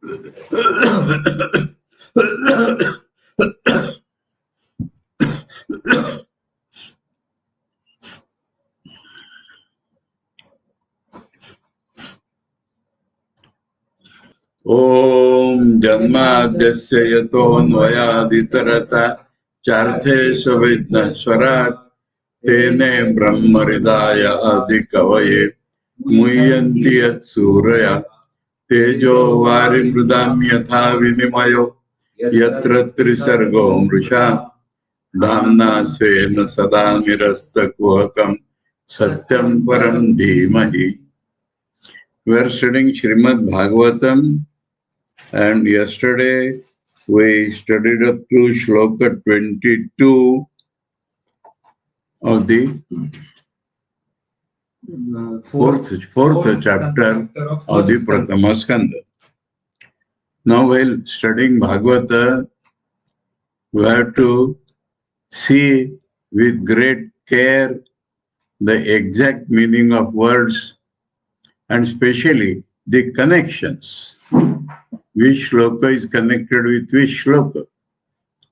Om Janmadhyasya Yatonvayaditarata Charte Savidnaswarat Tene Brahmaridaya Adikavaye Muyanti Yat Suraya Tejo Varimrudam Yatha Vinimayo Yatra Trisargo Mrisha Dhamna Svena Sada Nirasta Kuhakam Satyam Param Dhimahi. We are studying Srimad Bhagavatam, and yesterday we studied up to Shloka 22 of the fourth chapter of the Prathama Skanda. Now, while studying Bhagavata, we have to see with great care the exact meaning of words and especially the connections. Which shloka is connected with which shloka?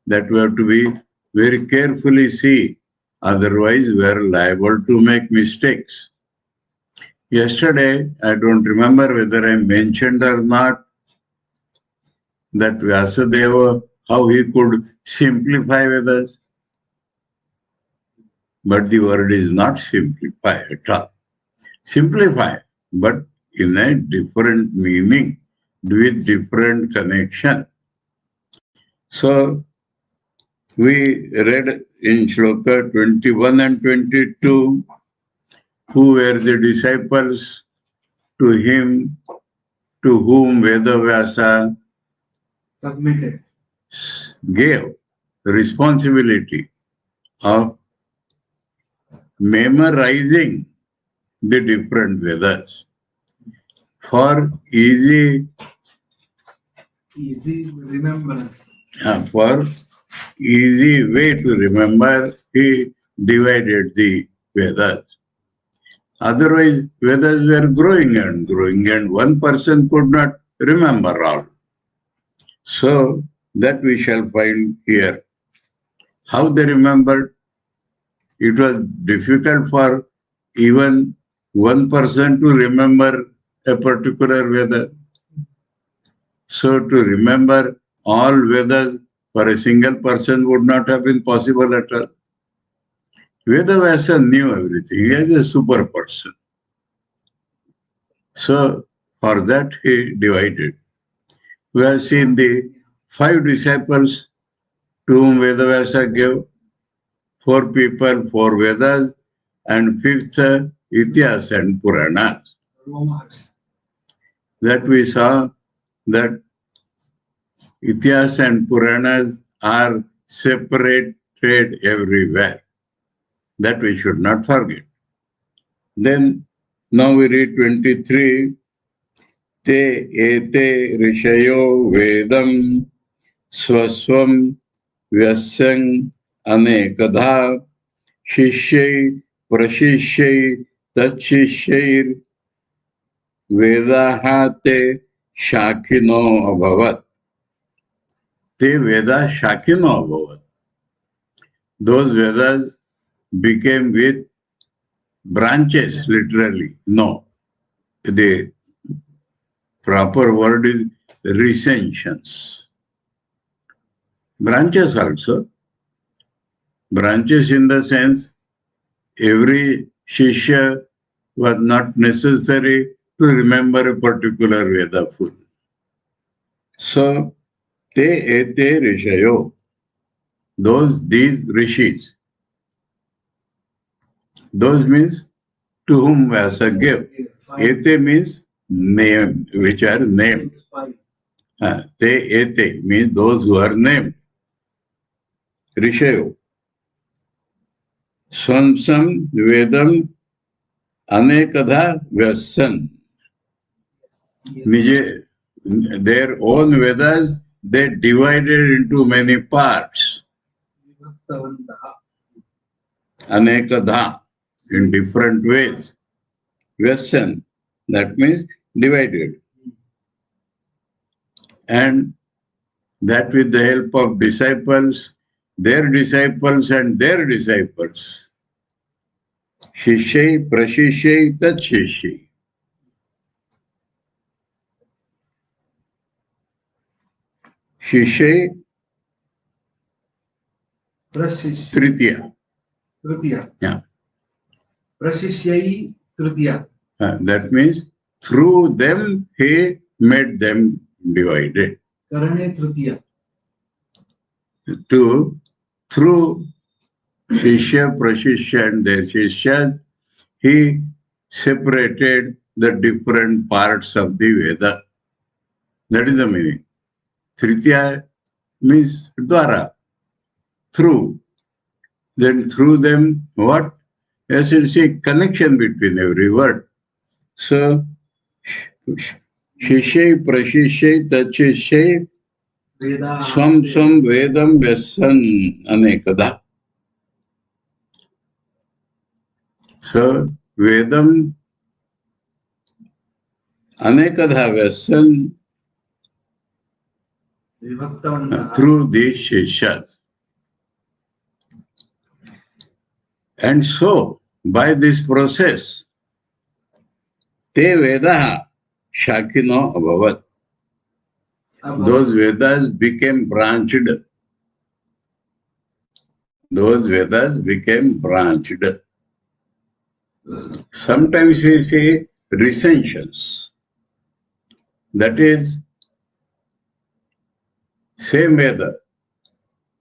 That we have to be very carefully see. Otherwise, we are liable to make mistakes. Yesterday, I don't remember whether I mentioned or not that Vyasadeva, how he could simplify Vedas. But the word is not simplify at all. Simplify, but in a different meaning, with different connection. So, we read in Shloka 21 and 22, who were the disciples to him, to whom Vedavyasa submitted, gave responsibility of memorizing the different Vedas for easy remembrance. For easy way to remember, he divided the Vedas. Otherwise, Vedas were growing, and one person could not remember all. So, that we shall find here. How they remembered? It was difficult for even one person to remember a particular Veda. So, to remember all Vedas for a single person would not have been possible at all. Vedavyasa knew everything. He is a super person. So, for that he divided. We have seen the 5 disciples to whom Vedavyasa gave 4 people, 4 Vedas, and 5th Ityas and Puranas. That we saw that Ityas and Puranas are separated everywhere. That we should not forget. Then, now we read 23. Te ete rishayo vedam swaswam vyasyang anekadha shishyai prashishyai tachishyai vedaha te shakino abhavat. Te Veda shakino abhavat. Those Vedas became with branches, literally. No. The proper word is recensions. Branches also. Branches in the sense, every Shishya was not necessary to remember a particular Veda full. So, te ete rishayo, these rishis. Those means to whom Vyasa gave. Ete means name, which are named. Te ete means those who are named. Rishayo. Swamsam Vedam Anekadha Vyasan. Their own Vedas, they divided into many parts. Anekadha, in different ways. Vyasan, that means divided. and that with the help of disciples, their disciples and their disciples. Shishya prashishya tat shishya. Shishya Prashishya. tritiya. Tritiya. Yeah. Prashishyai Tritiya. That means through them he made them divided. Karane Tritiya. Through Shishya, Prashishya and their Shishyas, he separated the different parts of the Veda. That is the meaning. Tritiya means Dwara, through. Then through them, what? As you see, connection between every word. So, Shishya, Prashishya, Tachishya, Veda. Swam Vedam Vyasan Anekada. So, Vedam Anekada Vyasan through these Shishyas. And so, by this process, Te Vedaha Shakino Abhavat. Those Vedas became branched. Those Vedas became branched. Sometimes we say recensions. That is, same Veda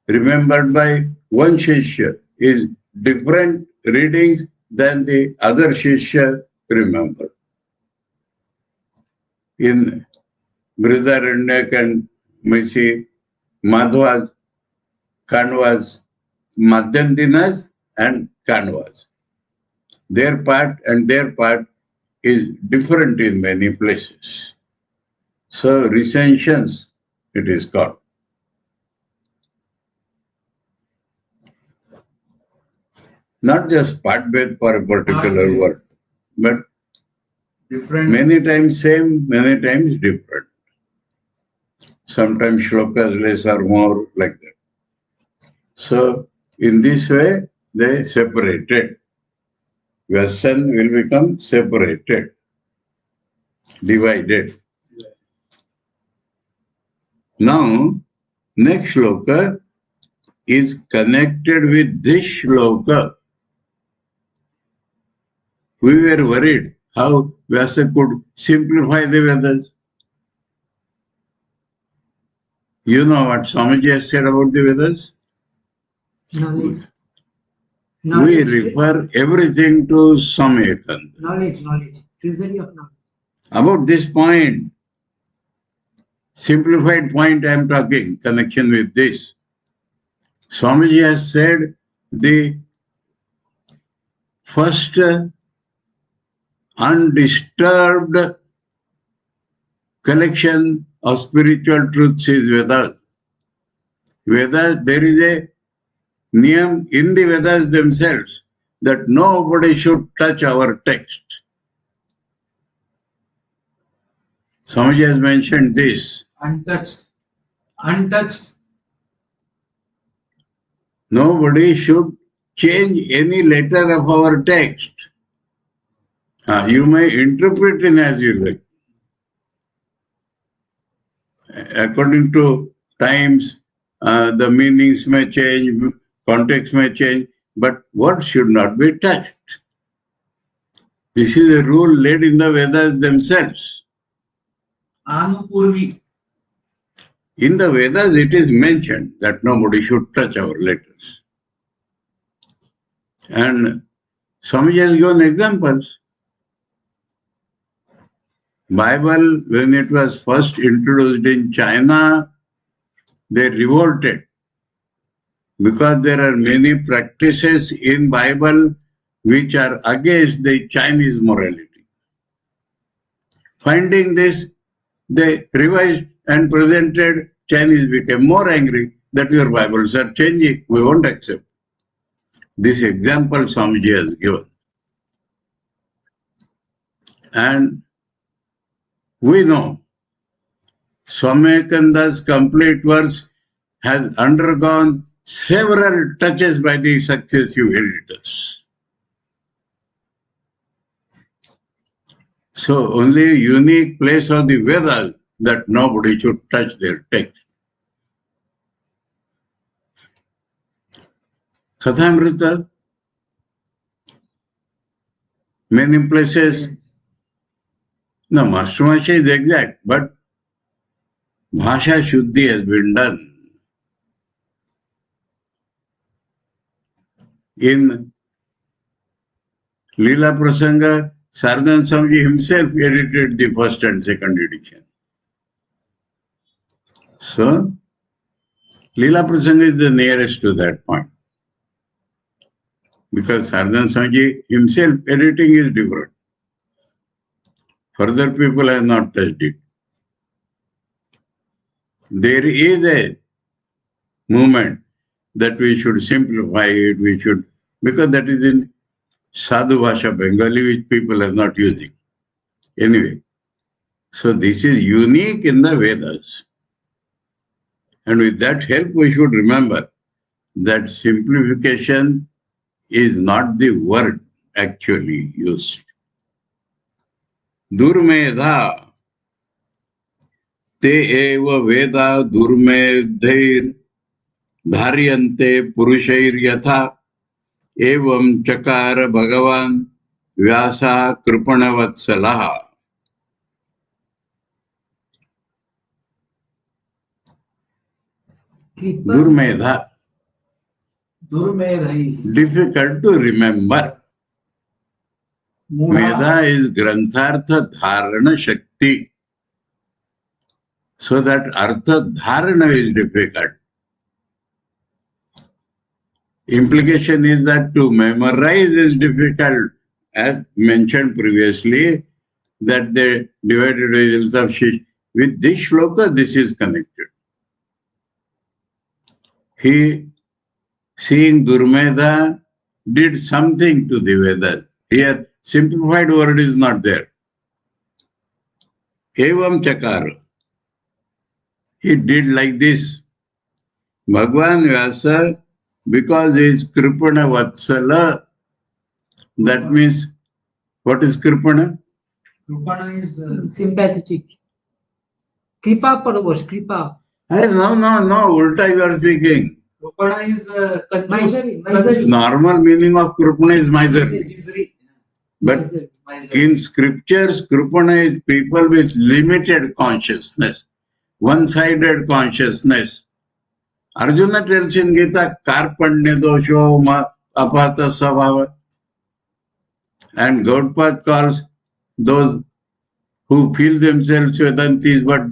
remembered by one Shishya is different readings than the other Shishya remembered. In Brihadaranyaka and Misi, Madhvas, Kanvas, Madhyandinas and Kanvas. Their part is different in many places. So recensions it is called. Not just Patbed for a particular word, but different. Many times same, many times different. Sometimes shlokas less or more like that. So in this way, they separated. Vyasan will become separated, divided. Now, next shloka is connected with this shloka. We were worried how Vyasa could simplify the Vedas. You know what Swamiji has said about the Vedas? Knowledge. We refer everything to Swami Vivekananda. Knowledge. Treasury of knowledge. About this point, simplified point I am talking, connection with this. Swamiji has said the first undisturbed collection of spiritual truths is Vedas. Vedas, there is a niyam in the Vedas themselves that nobody should touch our text. Swamiji has mentioned this. Untouched. Nobody should change any letter of our text. You may interpret it as you like. According to times, the meanings may change, context may change, but words should not be touched. This is a rule laid in the Vedas themselves. Anupurvi. In the Vedas, it is mentioned that nobody should touch our letters. And Swamiji has given examples. Bible, when it was first introduced in China, they revolted because there are many practices in Bible which are against the Chinese morality. Finding this, they revised and presented. Chinese became more angry that your Bibles are changing. We won't accept. This example Swamiji has given. And we know Swami Vivekananda's complete verse has undergone several touches by the successive editors. So only unique place of the Vedas that nobody should touch their text. Kathamrita, many places, no, Master is exact, but Bhasha Shuddhi has been done. In Leela Prasanga, Sardan Swamiji himself edited the first and second edition. So, Leela Prasanga is the nearest to that point. Because Sardan Swamiji himself editing is different. Further people have not touched it. There is a movement that we should simplify it, because that is in Sadhu Bhasha Bengali, which people are not using. Anyway, so this is unique in the Vedas. And with that help, we should remember that simplification is not the word actually used. Durmedha te eva veda durmedhair dharyante purushair yatha evam chakara bhagavan vyasa kripanavatsalah. Durmedha. Difficult to remember. Meda is Granthartha Dharana Shakti. So that Artha Dharana is difficult. Implication is that to memorize is difficult. As mentioned previously, that the divided results of Shish. With this shloka, this is connected. He, seeing Durmedha, did something to the Vedas. Here, simplified word is not there. Evam Chakara. He did like this. Bhagwan Vyasa, because he is Kripana Vatsala, that means, what is Kripana? Kripana is sympathetic. Kripa Paravash, Kripa. No, Ulta you are speaking. Kripana is misery. Normal meaning of Kripana is miserly. But in scriptures, Kripana is people with limited consciousness, one-sided consciousness. Arjuna tells in Gita, Karpanya dosho apata savava. And Gaudpad calls those who feel themselves Vedantis, but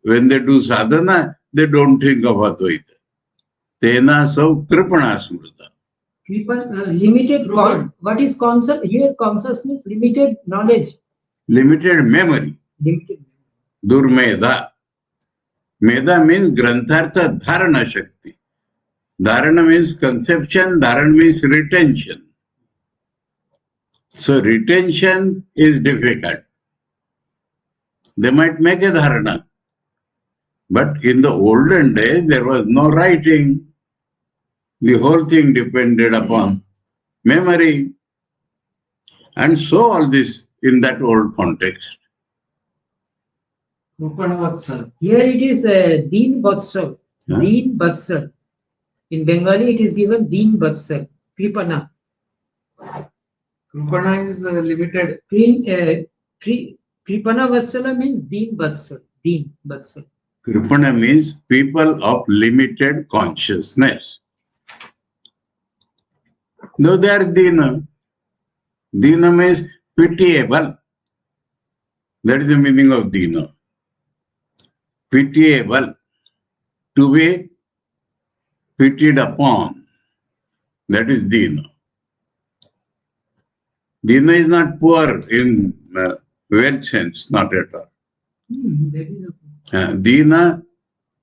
when they do sadhana, they don't think of Advaita. Tena sau kripana smrita. Limited, what is here consciousness? Limited knowledge. Limited memory. Durmedha. Meda means Granthartha Dharana Shakti. Dharana means conception, Dharana means retention. So retention is difficult. They might make a dharana. But in the olden days, there was no writing. The whole thing depended upon memory. And so all this in that old context. Here it is Deen Vatsal. Huh? Deen Vatsal. In Bengali it is given Deen Vatsal. Kripana. Kripana is limited. Kripana Vatsala means Deen Vatsal. Deen Vatsal. Kripana means people of limited consciousness. No, they are Dina. Dina means pitiable. That is the meaning of Dina. Pitiable. To be pitied upon. That is Dina. Dina is not poor in wealth sense, not at all. That is okay. Dina,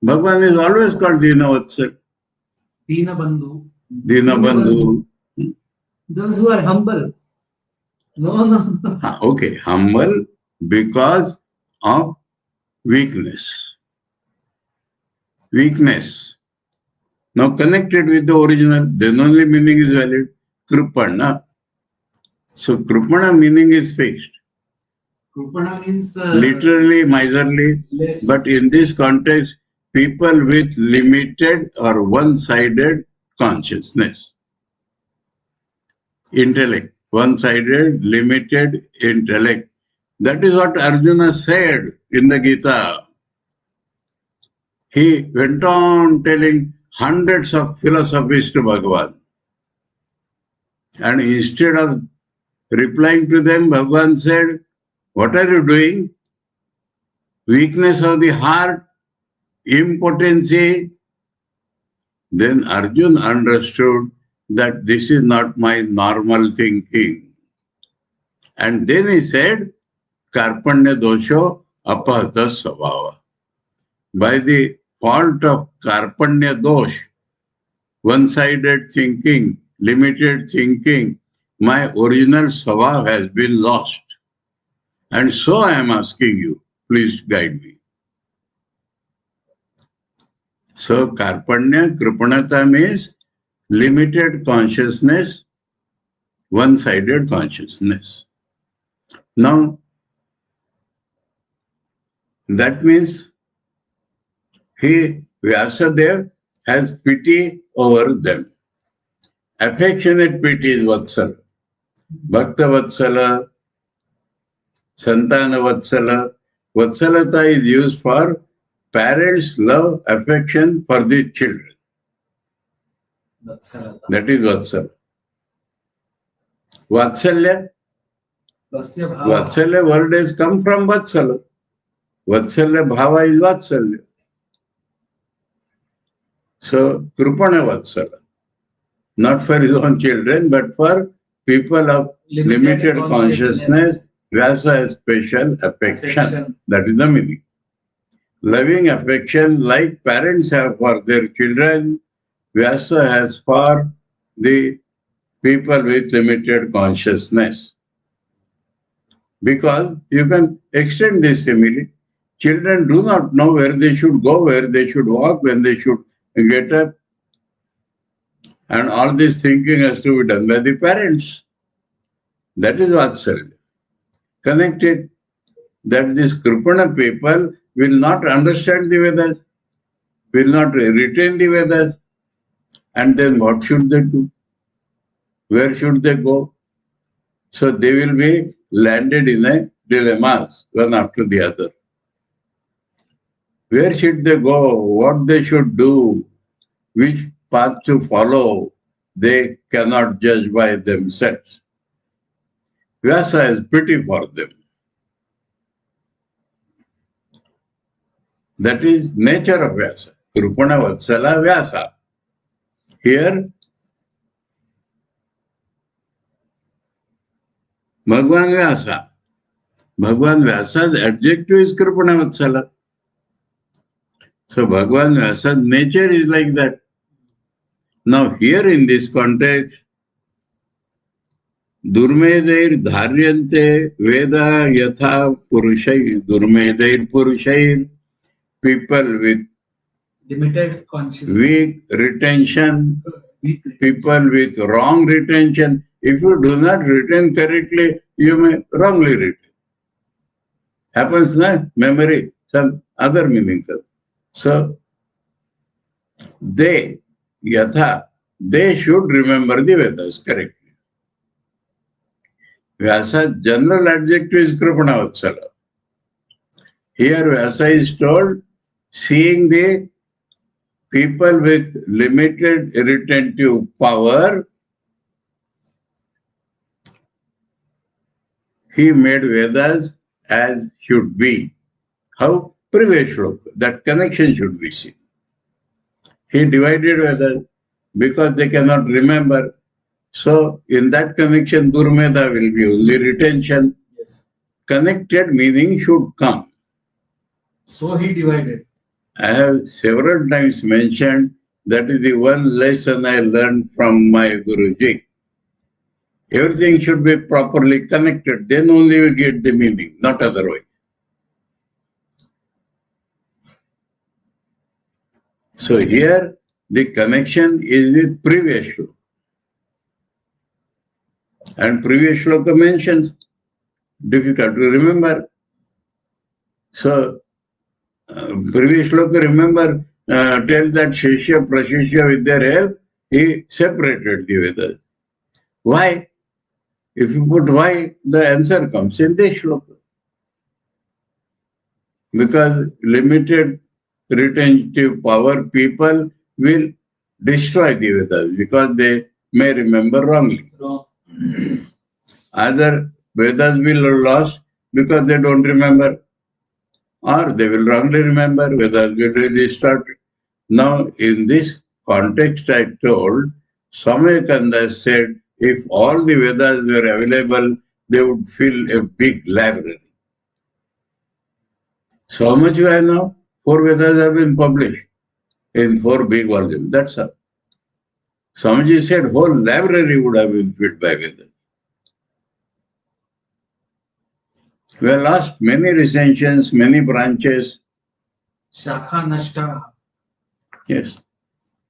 Bhagavan is always called Dina Vatsal. Dina Bandhu. Dina Bandhu. Those who are humble. No. Okay, humble because of weakness. Weakness. Now connected with the original, then only meaning is valid. Kripana. So Kripana meaning is fixed. Kripana means literally miserly, less. But in this context, people with limited or one-sided consciousness. Intellect. One-sided, limited intellect. That is what Arjuna said in the Gita. He went on telling hundreds of philosophies to Bhagavan. And instead of replying to them, Bhagavan said, what are you doing? Weakness of the heart, impotency. Then Arjuna understood that this is not my normal thinking. And then he said, Karpanya dosho apahata svabhava. By the fault of Karpanya dosh, one-sided thinking, limited thinking, my original svabhava has been lost. And so I am asking you, please guide me. So Karpanya, Kripanata means limited consciousness, one-sided consciousness. Now, that means Vyasadeva has pity over them. Affectionate pity is Vatsala. Bhakta Vatsala, Santana Vatsala. Vatsalata is used for parents' love, affection for the children. Vatsalata. That is Vatsala. Vatsalya. Vatsalya word has come from Vatsala. Vatsalya Bhava is Vatsalya. So, Kripana Vatsala. Not for his own children, but for people of limited consciousness. Vyasa has special affection. That is the meaning. Loving affection like parents have for their children, Vyasa has for the people with limited consciousness. Because you can extend this simile. Children do not know where they should go, where they should walk, when they should get up. And all this thinking has to be done by the parents. That is Vatsalya. Connected that these Kripana people will not understand the Vedas, will not retain the Vedas. And then what should they do? Where should they go? So they will be landed in a dilemma, one after the other. Where should they go? What they should do? Which path to follow? They cannot judge by themselves. Vyasa has pity for them. That is nature of Vyasa. Kripana Vatsala Vyasa. Here, Bhagwan Vyasa. Bhagwan Vyasa's adjective is Kripana Vatsala. So Bhagwan Vyasa's nature is like that. Now here in this context, Durmedair Dharyante Veda Yatha Purushai. Durmedair Purushai. People with limited consciousness, weak retention, people with wrong retention. If you do not retain correctly, you may wrongly retain. Happens na? Memory, some other meaning. So, they, Yatha, they should remember the Vedas correctly. Vyasa's general adjective is Kripana Vatsala. Here Vyasa is told, seeing the people with limited retentive power, he made Vedas as should be. How? Previous shloka. That connection should be seen. He divided Vedas because they cannot remember. So, in that connection, Durmeda will be only retention. Yes. Connected meaning should come. So he divided. I have several times mentioned that is the one lesson I learned from my Guruji. Everything should be properly connected, then only you get the meaning, not otherwise. So here the connection is with previous shloka. And previous shloka mentions, difficult to remember. So previous shloka, remember, tells that Shishya Prashishya with their help, he separated the Vedas. Why? If you put why, the answer comes in this shloka. Because limited retentive power people will destroy the Vedas because they may remember wrongly. Either Vedas will be lost because they don't remember, or they will wrongly remember, Vedas will be distorted. Now, in this context, I told, Swami Vivekananda said, if all the Vedas were available, they would fill a big library. So how much you have now? 4 Vedas have been published in 4 big volumes. That's all. Swamiji said whole library would have been filled by Vedas. We have lost many recensions, many branches. Shakha Nashta. Yes.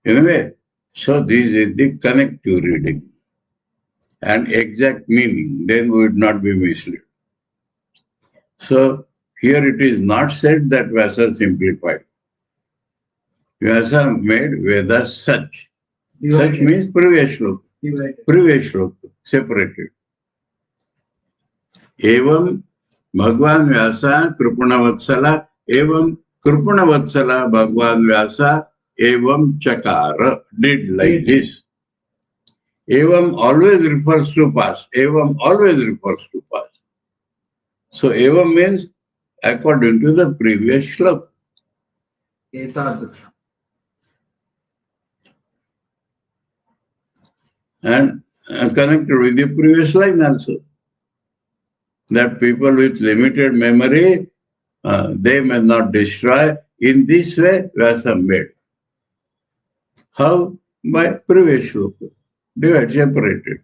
In a way, so this is the connective reading and exact meaning, then we would not be misled. So here it is not said that Vyasa simplified. Vyasa made Vedas such. Such means previous shloka. Previous shloka, separated. Evam Bhagwan Vyasa Kripana Evam Kripana Bhagwan Vyasa Evam Chakara did like this. Evam always refers to past. Evam always refers to past. So evam means according to the previous shloka. And connected with the previous line also. That people with limited memory, they may not destroy. In this way, Vyasa made. How? By previous shloka. Divide, separated.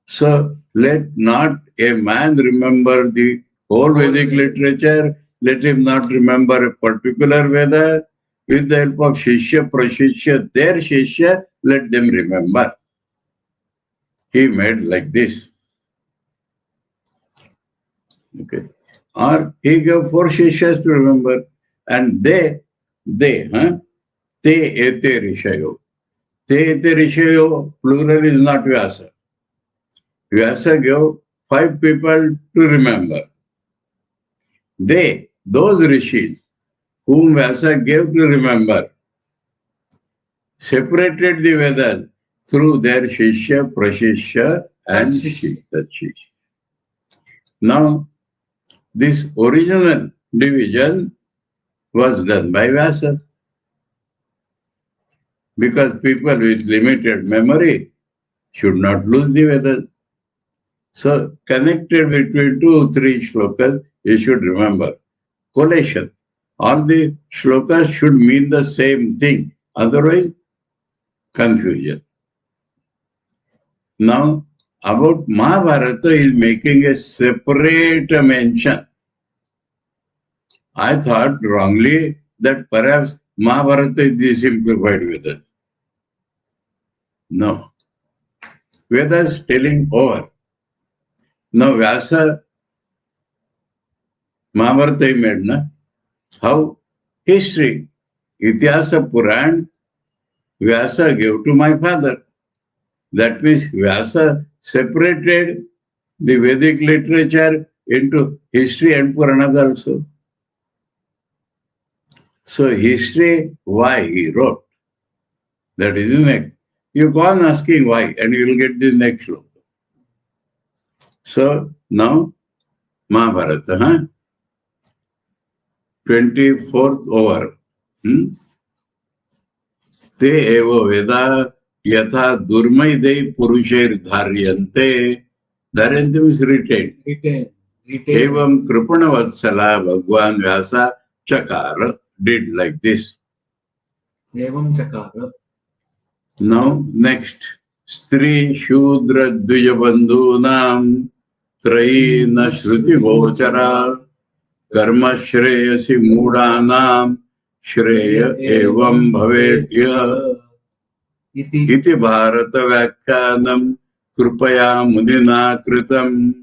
So let not a man remember the whole Vedic literature, let him not remember a particular Veda. With the help of Shishya, Prashishya, their Shishya, let them remember. He made like this. Okay. Or he gave 4 Shishyas to remember. And they, te ete rishayo. Te ete rishayo, plural is not Vyasa. Vyasa gave 5 people to remember. They, those rishis, whom Vyasa gave to remember, separated the Vedas through their Shishya, Prashishya and Shishya. Now, this original division was done by Vyasa. Because people with limited memory should not lose the Vedas. So, connected between 2 or 3 shlokas, you should remember. Collation. All the shlokas should mean the same thing. Otherwise, confusion. Now, about Mahabharata is making a separate mention. I thought wrongly that perhaps Mahabharata is the simplified Vedas. No. Vedas telling over. Now Vyasa, Mahabharata he made, na? How? History. Itihasa Puran, Vyasa gave to my father. That means Vyasa separated the Vedic literature into history and Puranas also. So history, why he wrote. That is the next. You go on asking why and you will get the next shloka. So now Mahabharata, 24th over. Te evo Veda yatha durmaidei purusher dharyante. Dharyante means retained. Evam Kripana Vatsala Bhagwan Vyasa Chakara did like this. Evam Chakara. Now next. Stri Shudra Dvijabandhu Nam Traina Shruti Gochara Karma Shreyasi Mudanam Shreya evam bhavet ya iti bharata vyakyanam krupaya munina kritam.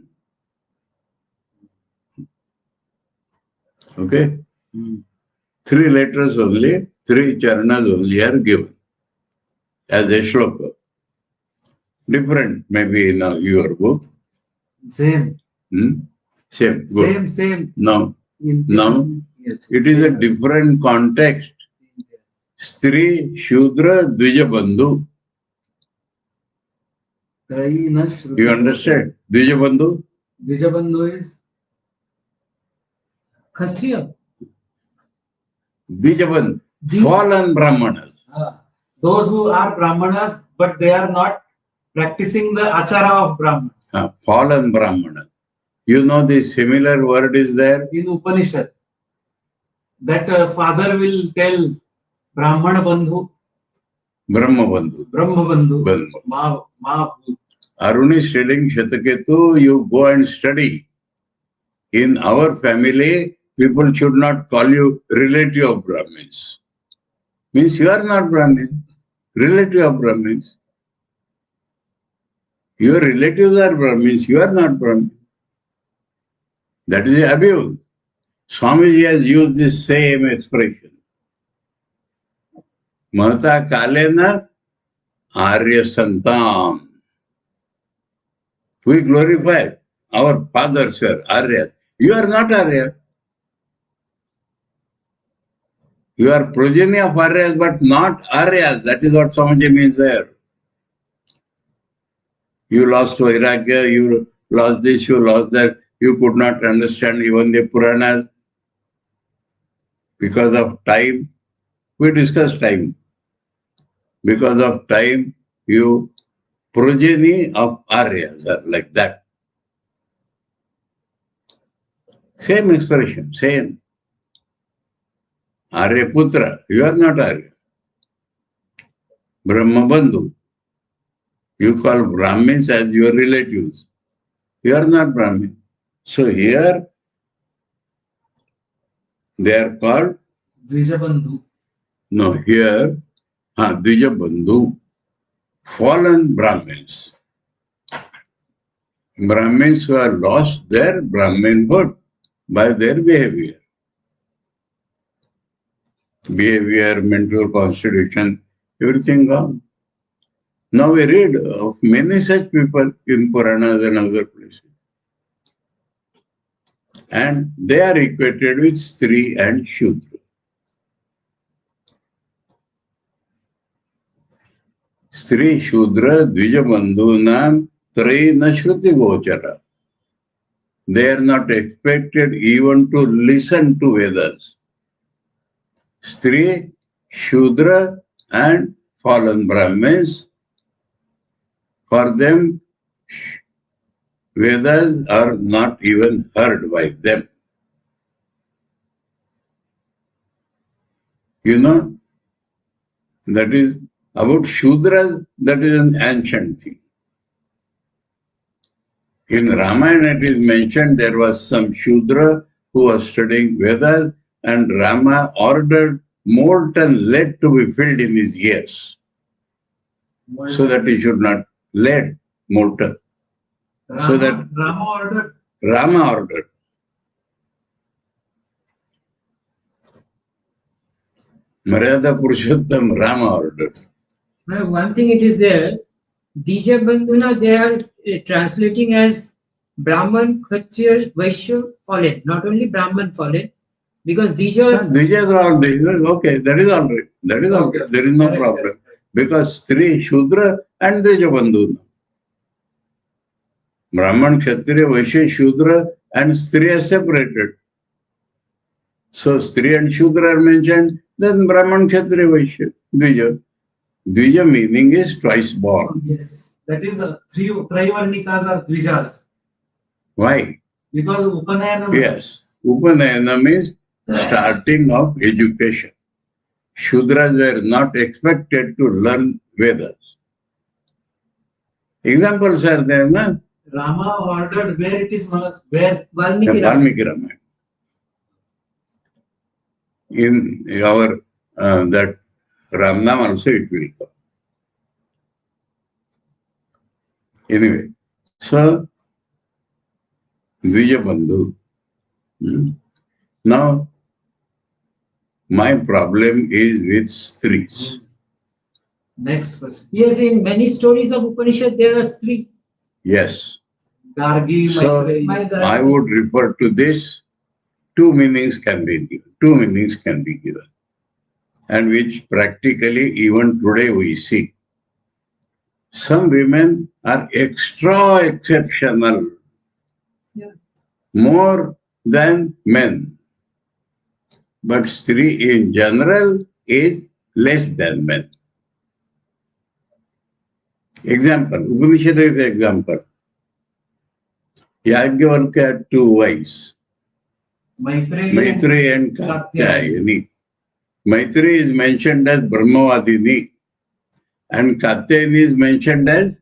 Okay? 3 letters only, 3 charanas only are given as a shloka. Different, maybe in your book. Same. Same. Good. Same. Now, it is a different context. Stri, Shudra, Dvijabandhu. You understand? Dvijabandhu? Dvijabandhu is Kshatriya. Dvijabandhu, fallen Brahmanas. Those who are Brahmanas, but they are not practicing the achara of Brahman. Fallen Brahmanas. You know the similar word is there? In Upanishad, that father will tell Brahmana Bandhu, Brahma Bandhu. Ma Bhut. Arun is telling Shataketu, you go and study. In our family, people should not call you relative of Brahmins. Means you are not Brahmin, relative of Brahmins. Your relatives are Brahmins, you are not Brahmin. That is abuse. Swamiji has used this same expression. Mahata Kalena Arya Santam. We glorify our fathers, sir, Arya. You are not Arya. You are progeny of Aryas, but not Aryas. That is what Swamiji means there. You lost Vairagya, you lost this, you lost that. You could not understand even the Puranas because of time. We discussed time. Because of time, you progeny of Aryas are like that. Same expression, same. Arya Putra, you are not Arya. Brahma Bandhu, you call Brahmins as your relatives. You are not Brahmin. So here, they are called Dvijabandhu. No, here, Dvijabandhu, fallen Brahmins. Brahmins who have lost their Brahminhood by their behavior. Behavior, mental constitution, everything gone. Now we read of many such people in Puranas and other places. And they are equated with Stri and Shudra. Stri, Shudra, Dvijabandhunam, Trayi Nashruti Gochara. They are not expected even to listen to Vedas. Stri, Shudra, and fallen Brahmins, for them, Vedas are not even heard by them. You know, that is about Shudras, that is an ancient thing. In Ramayana it is mentioned there was some Shudra who was studying Vedas and Rama ordered molten lead to be filled in his ears so that he should not lead molten. Rama ordered. Maryada Purushottam Rama ordered. Now, one thing it is there, Dvijabandhuna, they are translating as Brahman, Kshatriya, Vaishya, fallen. Not only Brahman fallen, because Dvijas are all Dvijas. Okay, that is all right. That is all right. There is no problem. Because Stri, Shudra and Dvijabandhuna. Brahman, Kshatriya, Vaishya, Shudra and Stri are separated. So Stri and Shudra are mentioned, then Brahman, Kshatriya, Vaishya, Dvija. Dvija meaning is twice born. Yes, that is Trivarnikas are Dvijas. Why? Because Upanayana. Yes, Upanayana means starting of education. Shudras were not expected to learn Vedas. Examples are there, na? Rama ordered where it is, where Valmiki Ramayana. in our that Ramnam also it will come. Anyway, so Dvijabandhu. Now, my problem is with streets. Next question. Yes, in many stories of Upanishad, there are three. Yes. Gargi, So, I would refer to this. Two meanings can be given. And which practically even today we see. Some women are extra exceptional, more than men. But Stri in general is less than men. Example, Upanishad is example. Yajnavalkya had two wives, Maitreyi and Katyayani. Maitreyi is mentioned as Brahmavadini and Katyayani is mentioned as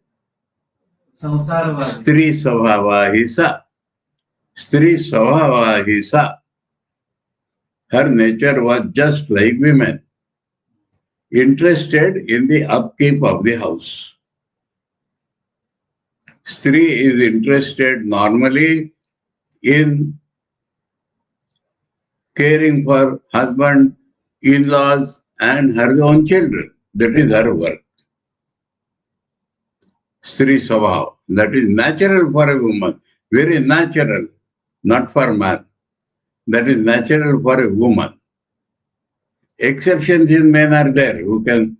Stri Svabhavahisa. Stri Svabhavahisa. Her nature was just like women, interested in the upkeep of the house. Stri is interested normally in caring for husband, in-laws, and her own children. That is her work. Stri Svabhav. That is natural for a woman. Very natural, not for man. That is natural for a woman. Exceptions in men are there who can,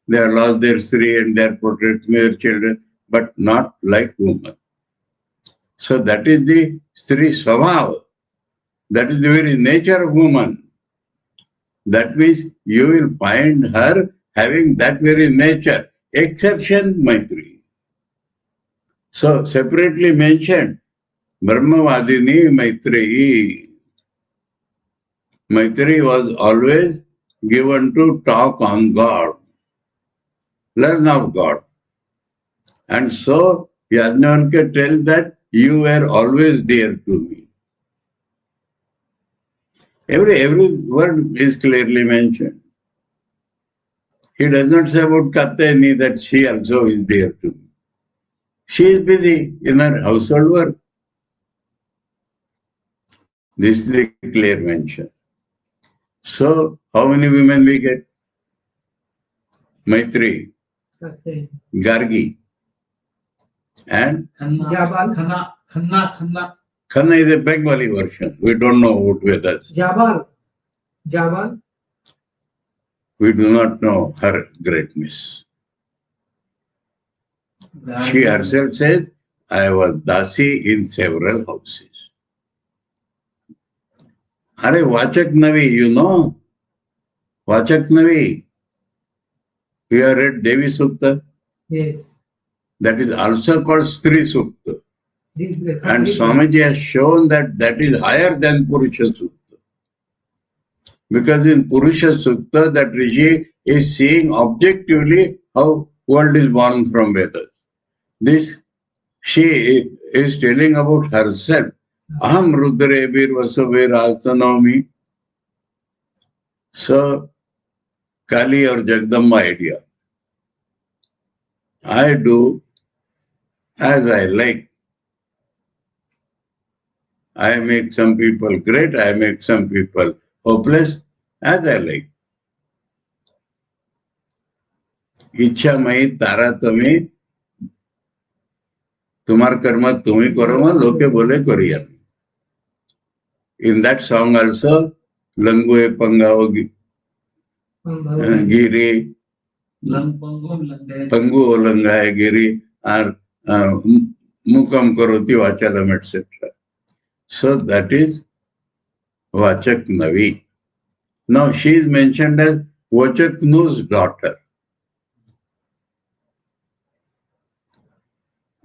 they have lost their Stri and they are protecting their children, but not like women. So that is the Stri Svabhav. That is the very nature of woman. That means you will find her having that very nature. Exception, Maitreyi. So separately mentioned, Brahmavadini Maitreyi. Maitreyi was always given to talk on God, learn of God. And so Yajnavalkya tells that you were always dear to me. Every word is clearly mentioned. He does not say about Katyayani that she also is dear to me. She is busy in her household work. This is a clear mention. So, how many women we get? Maitreyi, Gargi, and Khanna. Khanna is a Bengali version. We don't know what Vedas. Jabal. We do not know her greatness. She herself says, I was Dasi in several houses. Are Vachak Navi, you know? Vachak Navi. We have read Devi Sukta. Yes. That is also called Stri Sukta. And Swamiji has shown that that is higher than Purusha Sukta. Because in Purusha Sukta, that Rishi is seeing objectively how world is born from Vedas. This, she is telling about herself. Aham Rudre Bir Vasave Rastanomi. So, Kali or Jagdamba idea. I do as I like. I make some people great, I make some people hopeless, as I like. इच्छा मई तारा तुम्हें तुम्हार कर्म तुम्ही करो मा लोके बोले करिया. In that song also, Langu e Pangao Giri, Pangu Olanga e Giri, or Mukam Karoti Vachalam, etc. So that is Vachak Navi. Now she is mentioned as Vachaknu's daughter.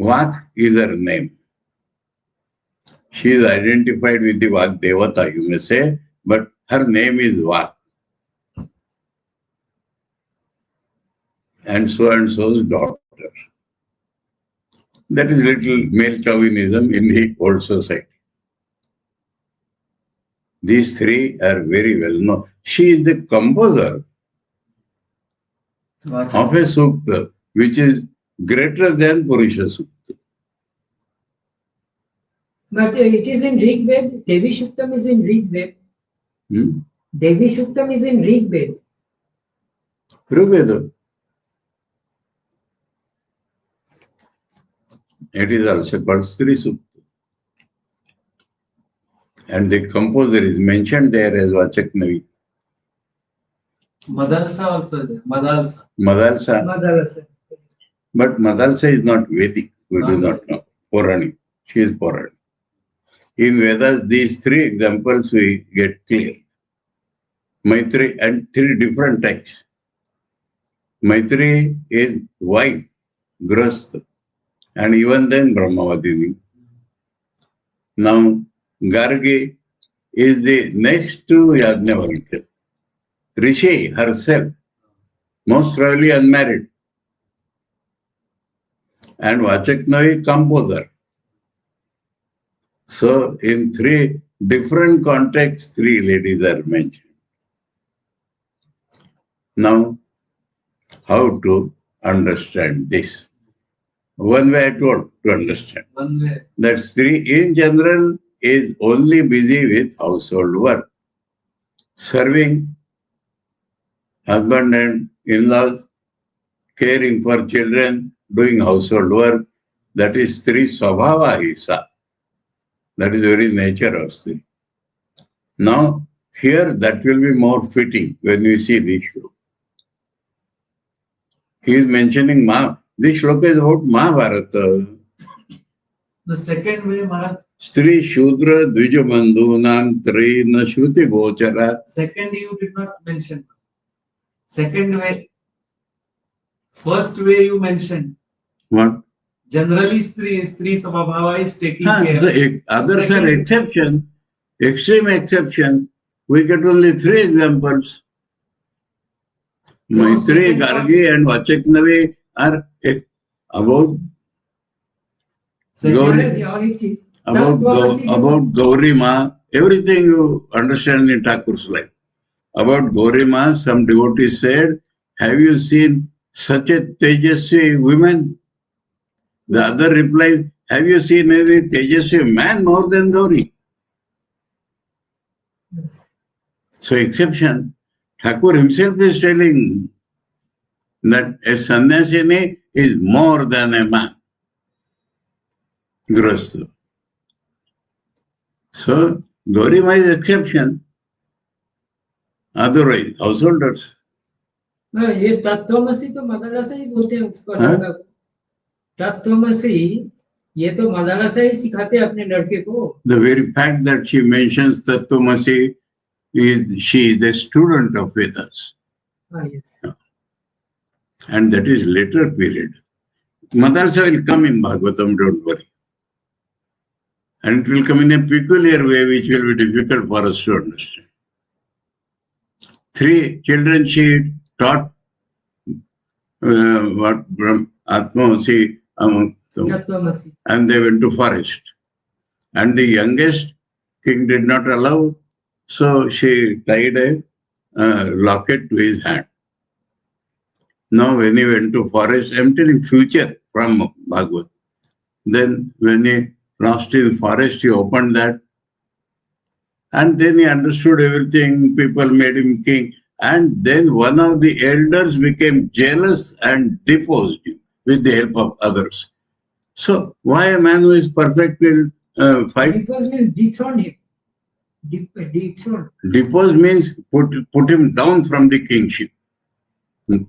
Vak is her name. She is identified with the Vak Devata, you may say, but her name is Vak. And so's daughter. That is little male chauvinism in the old society. These three are very well known. She is the composer of a sukta, which is greater than Purusha Sukta. But it is in Rig Ved. Devi Shuktam is in Rig Ved. Devi Shuktam is in Rig Ved. Rigveda. It is also called Sri Sukta. And the composer is mentioned there as Vachaknavi. Madalsa also there. Madalsa. Madalsa. Madalasa. But Madalsa is not Vedic. We do not know. Puranic. She is Puranic. In Vedas, these three examples we get clear. Maitri and three different texts. Maitri is wife, Grasta, and even then Brahmavadini. Now, Gargi is the next to Yajnavalkya. Rishi herself, most probably unmarried. And Vachaknavi, composer. So, in three different contexts, three ladies are mentioned. Now, how to understand this? One way I told to understand. One way. That Sri in general is only busy with household work, serving husband and in-laws, caring for children, doing household work. That is Sri Swabhava Hisa. That is the very nature of Sri. Now, here that will be more fitting when we see this shloka. He is mentioning Maha. This shloka is about Mahabharata. The second way, Maharaj. Stri Shudra Dvijabandhunam Trina Shruti Gochara. Second you did not mention. Second way. First way you mentioned. What? Generally, Stri Sabhabhava is taking care. The others are exceptions, extreme exceptions. We get only three examples. Maitri, Gargi, and Vachaknavi are about Gauri, about Gauri Ma. Everything you understand in Thakur's life. About Gauri Ma, some devotees said, have you seen such a Tejasvi woman? The other replies, have you seen any Tejasvi man more than Gauri? So exception. Thakur himself is telling that a sannyasini is more than a man. Grasta. So, Gaurima is exception. Otherwise, householders. ये तत्वमसी तो मदरसा ही बोलते हैं उसको। तत्वमसी ये तो मदरसा ही सिखाते हैं अपने लड़के को। The very fact that she mentions Tattvamasi is she is a student of Vedas. Yes. And that is later period. Madarsa will come in Bhagavatam, don't worry. And it will come in a peculiar way which will be difficult for us to understand. Three children she taught Atmavasi, and they went to forest. And the youngest king did not allow, so she tied a locket to his hand. Now when he went to forest, I'm telling future from Bhagavad. Then when he lost in forest, he opened that. And then he understood everything, people made him king. And then one of the elders became jealous and deposed him with the help of others. So why a man who is perfect will fight? Depose means dethrone him. Dethrone. Depose means put him down from the kingship.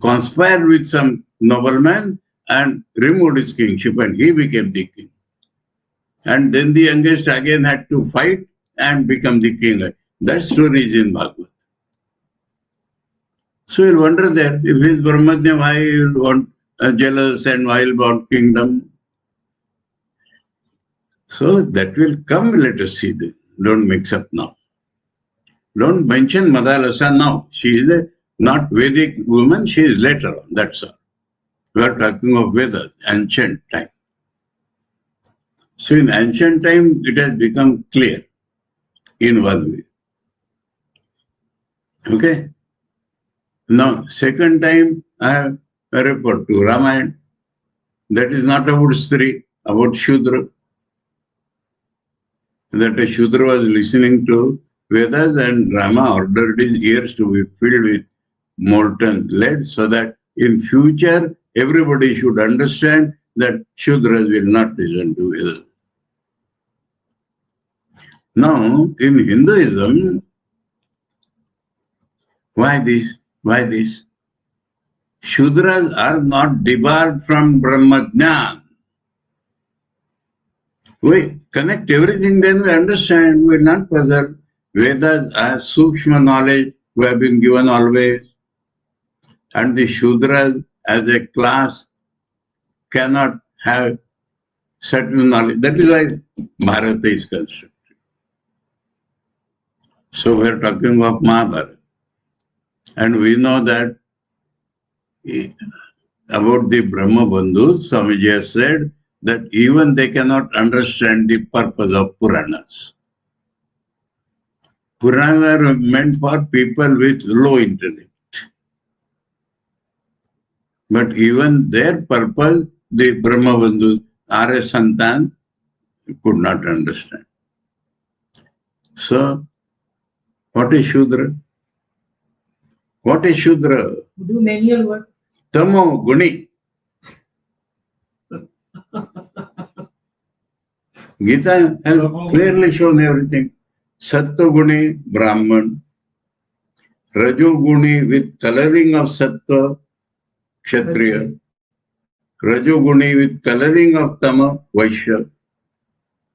Conspired with some nobleman and removed his kingship, and he became the king. And then the youngest again had to fight and become the king. That story is in Bhagavad. So you'll wonder there, if he is Brahmajna, why he will want jealous and why he will want kingdom? So that will come, let us see. Don't mix up now. Don't mention Madalasa now. She is a not Vedic woman, she is later on, that's all. We are talking of Vedas, ancient time. So in ancient time, it has become clear in one way. Okay? Now, second time I have referred to Ramayana. That is not about Stri, about Shudra. That a Shudra was listening to Vedas and Rama ordered his ears to be filled with molten lead so that in future everybody should understand that Shudras will not listen to Vedas. Now, in Hinduism, why this? Why this? Shudras are not debarred from Brahmajnan. We connect everything, then we understand, we will not puzzle. Vedas as Sukshma knowledge we have been given always. And the Shudras as a class cannot have certain knowledge. That is why Bharata is constructed. So we are talking of Mahabharata. And we know that about the Brahma Bandhus, Swamiji has said that even they cannot understand the purpose of Puranas. Puranas are meant for people with low intellect. But even their purpose, the Brahma Bandhus, Arya Santan, could not understand. So, what is Shudra? What is Shudra? Do manual work. Tamo Guni. Gita has clearly shown everything. Sattva Guni, Brahman. Raju Guni with coloring of Sattva, Kshatriya. Raju Guni with coloring of Tama, Vaishya.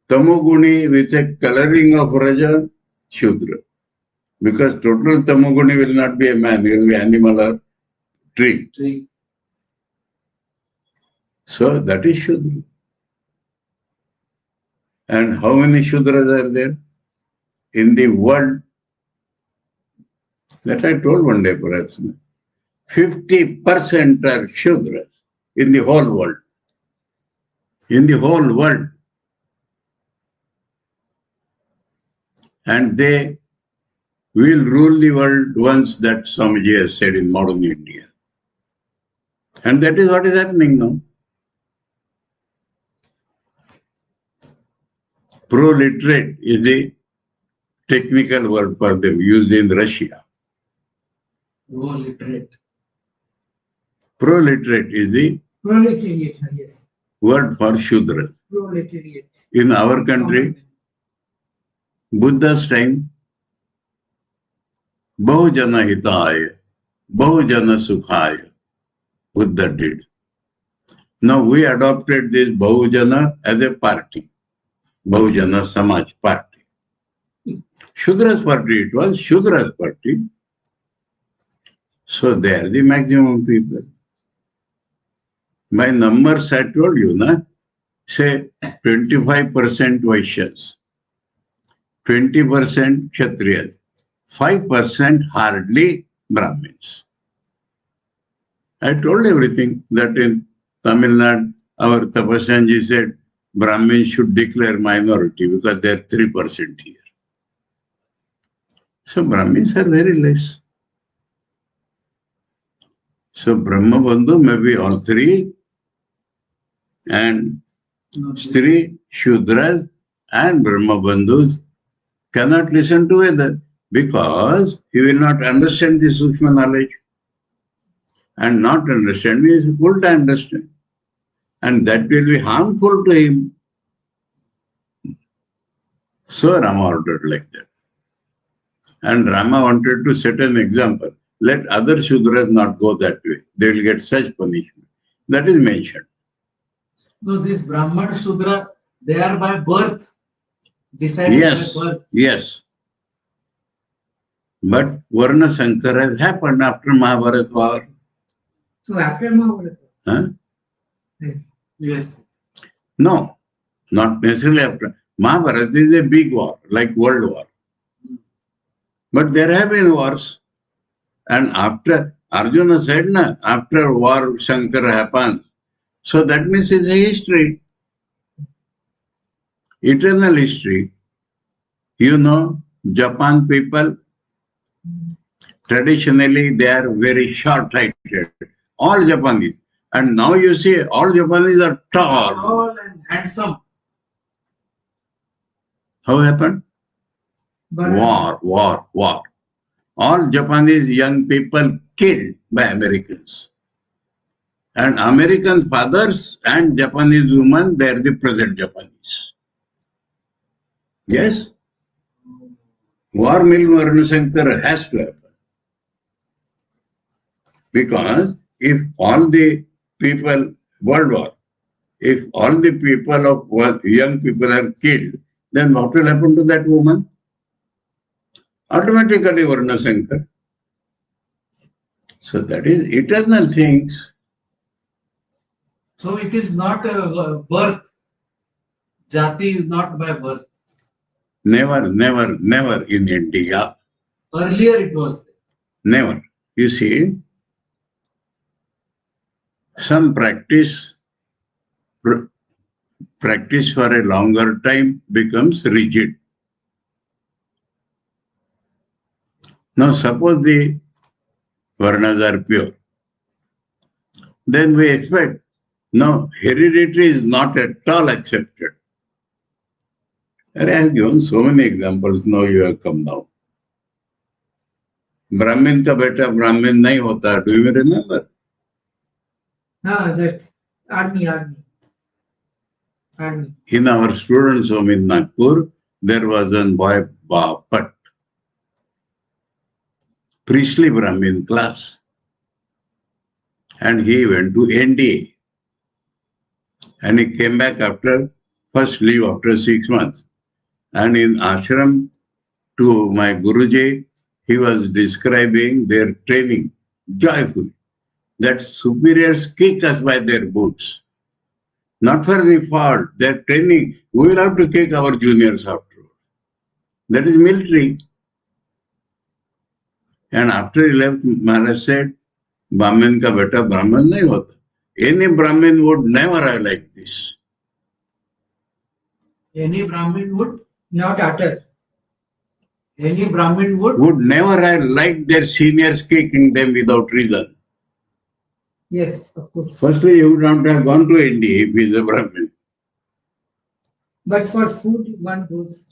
Tamo Guni with a coloring of Raja, Shudra. Because total Tamo Guni will not be a man, he will be animal or tree. So that is Shudra. And how many Shudras are there in the world? That I told one day perhaps. 50% are Shudras in the whole world. In the whole world. And they will rule the world once, that Swamiji has said, in modern India. And that is what is happening now. Proliterate is the technical word for them used in Russia. Proliterate. Proliterate is the Proletariat, yes. word for Shudra. Proletariat. In our country, Buddha's time, Bahujana Hitaya, Bahujana Sukhaya, Buddha did. Now we adopted this Bahujana as a party, Bahujana Samaj party. Shudra's party, it was Shudra's party. So they are the maximum people. By numbers I told you, na? Say 25% Vaishyas, 20% Kshatriyas, 5% hardly Brahmins. I told everything that in Tamil Nadu, our Tapasyanji said Brahmins should declare minority because they are 3% here. So Brahmins are very less. So Brahma Bandhu may be all three, and Stri, Shudras and Brahma Bandhus cannot listen to Veda because he will not understand the Sukshma knowledge. And not understanding is equal to understand. And that will be harmful to him. So Rama ordered like that. And Rama wanted to set an example. Let other Shudras not go that way. They will get such punishment. That is mentioned. No, this Brahman Shudra, they are by birth. Decided Yes, by birth. yes. But Varna Sankara has happened after Mahabharata war. So after Mahabharata? Huh? Yes. No, not necessarily after. Mahabharata is a big war, like World War. But there have been wars. And after, Arjuna said, na, after war Shankara happened. So that means it's a history. Eternal history. You know, Japan people, Traditionally, they are very short-sighted. All Japanese. And now you see, all Japanese are tall. Tall and handsome. How happened? War. All Japanese young people killed by Americans. And American fathers and Japanese women, they are the present Japanese. Yes? War Milvarnasankar has to happen. Because if all the people, World War, if all the people of young people are killed, then what will happen to that woman? Automatically Varnasankar. So that is eternal things. So it is not a birth. Jati is not by birth. Never in India. Earlier it was. Never. You see, some practice for a longer time becomes rigid. Now suppose the Varnas are pure. Then we expect, no, heredity is not at all accepted. And I have given so many examples, now you have come down. Brahmin ka beta Brahmin nahi hota. Do you remember? That army. In our students' home in Nagpur, there was one boy, Bapat, priestly Brahmin class. And he went to NDA. And he came back after first leave after 6 months. And in ashram to my Guruji, he was describing their training joyfully. That superiors kick us by their boots. Not for the fault, their training, we will have to kick our juniors afterwards. That is military. And after he left, Maharaj said, Brahmin ka beta Brahman nahi hota. Any Brahmin would never have like this. Any Brahmin would? Not utter. Any Brahmin would never have liked their seniors kicking them without reason. Yes, of course. Firstly, you would not have gone to India if he is a Brahmin. But for food, one goes.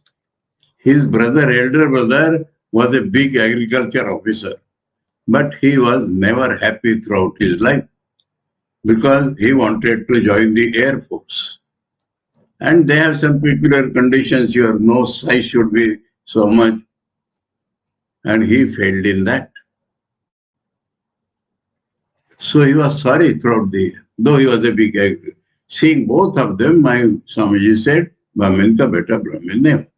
His brother, elder brother, was a big agriculture officer. But he was never happy throughout his life because he wanted to join the Air Force. And they have some peculiar conditions. Your nose size should be so much. And he failed in that. So he was sorry throughout the year, though he was a big guy. Seeing both of them, my Swamiji said, Brahmin ka beta Brahmin nahi hota.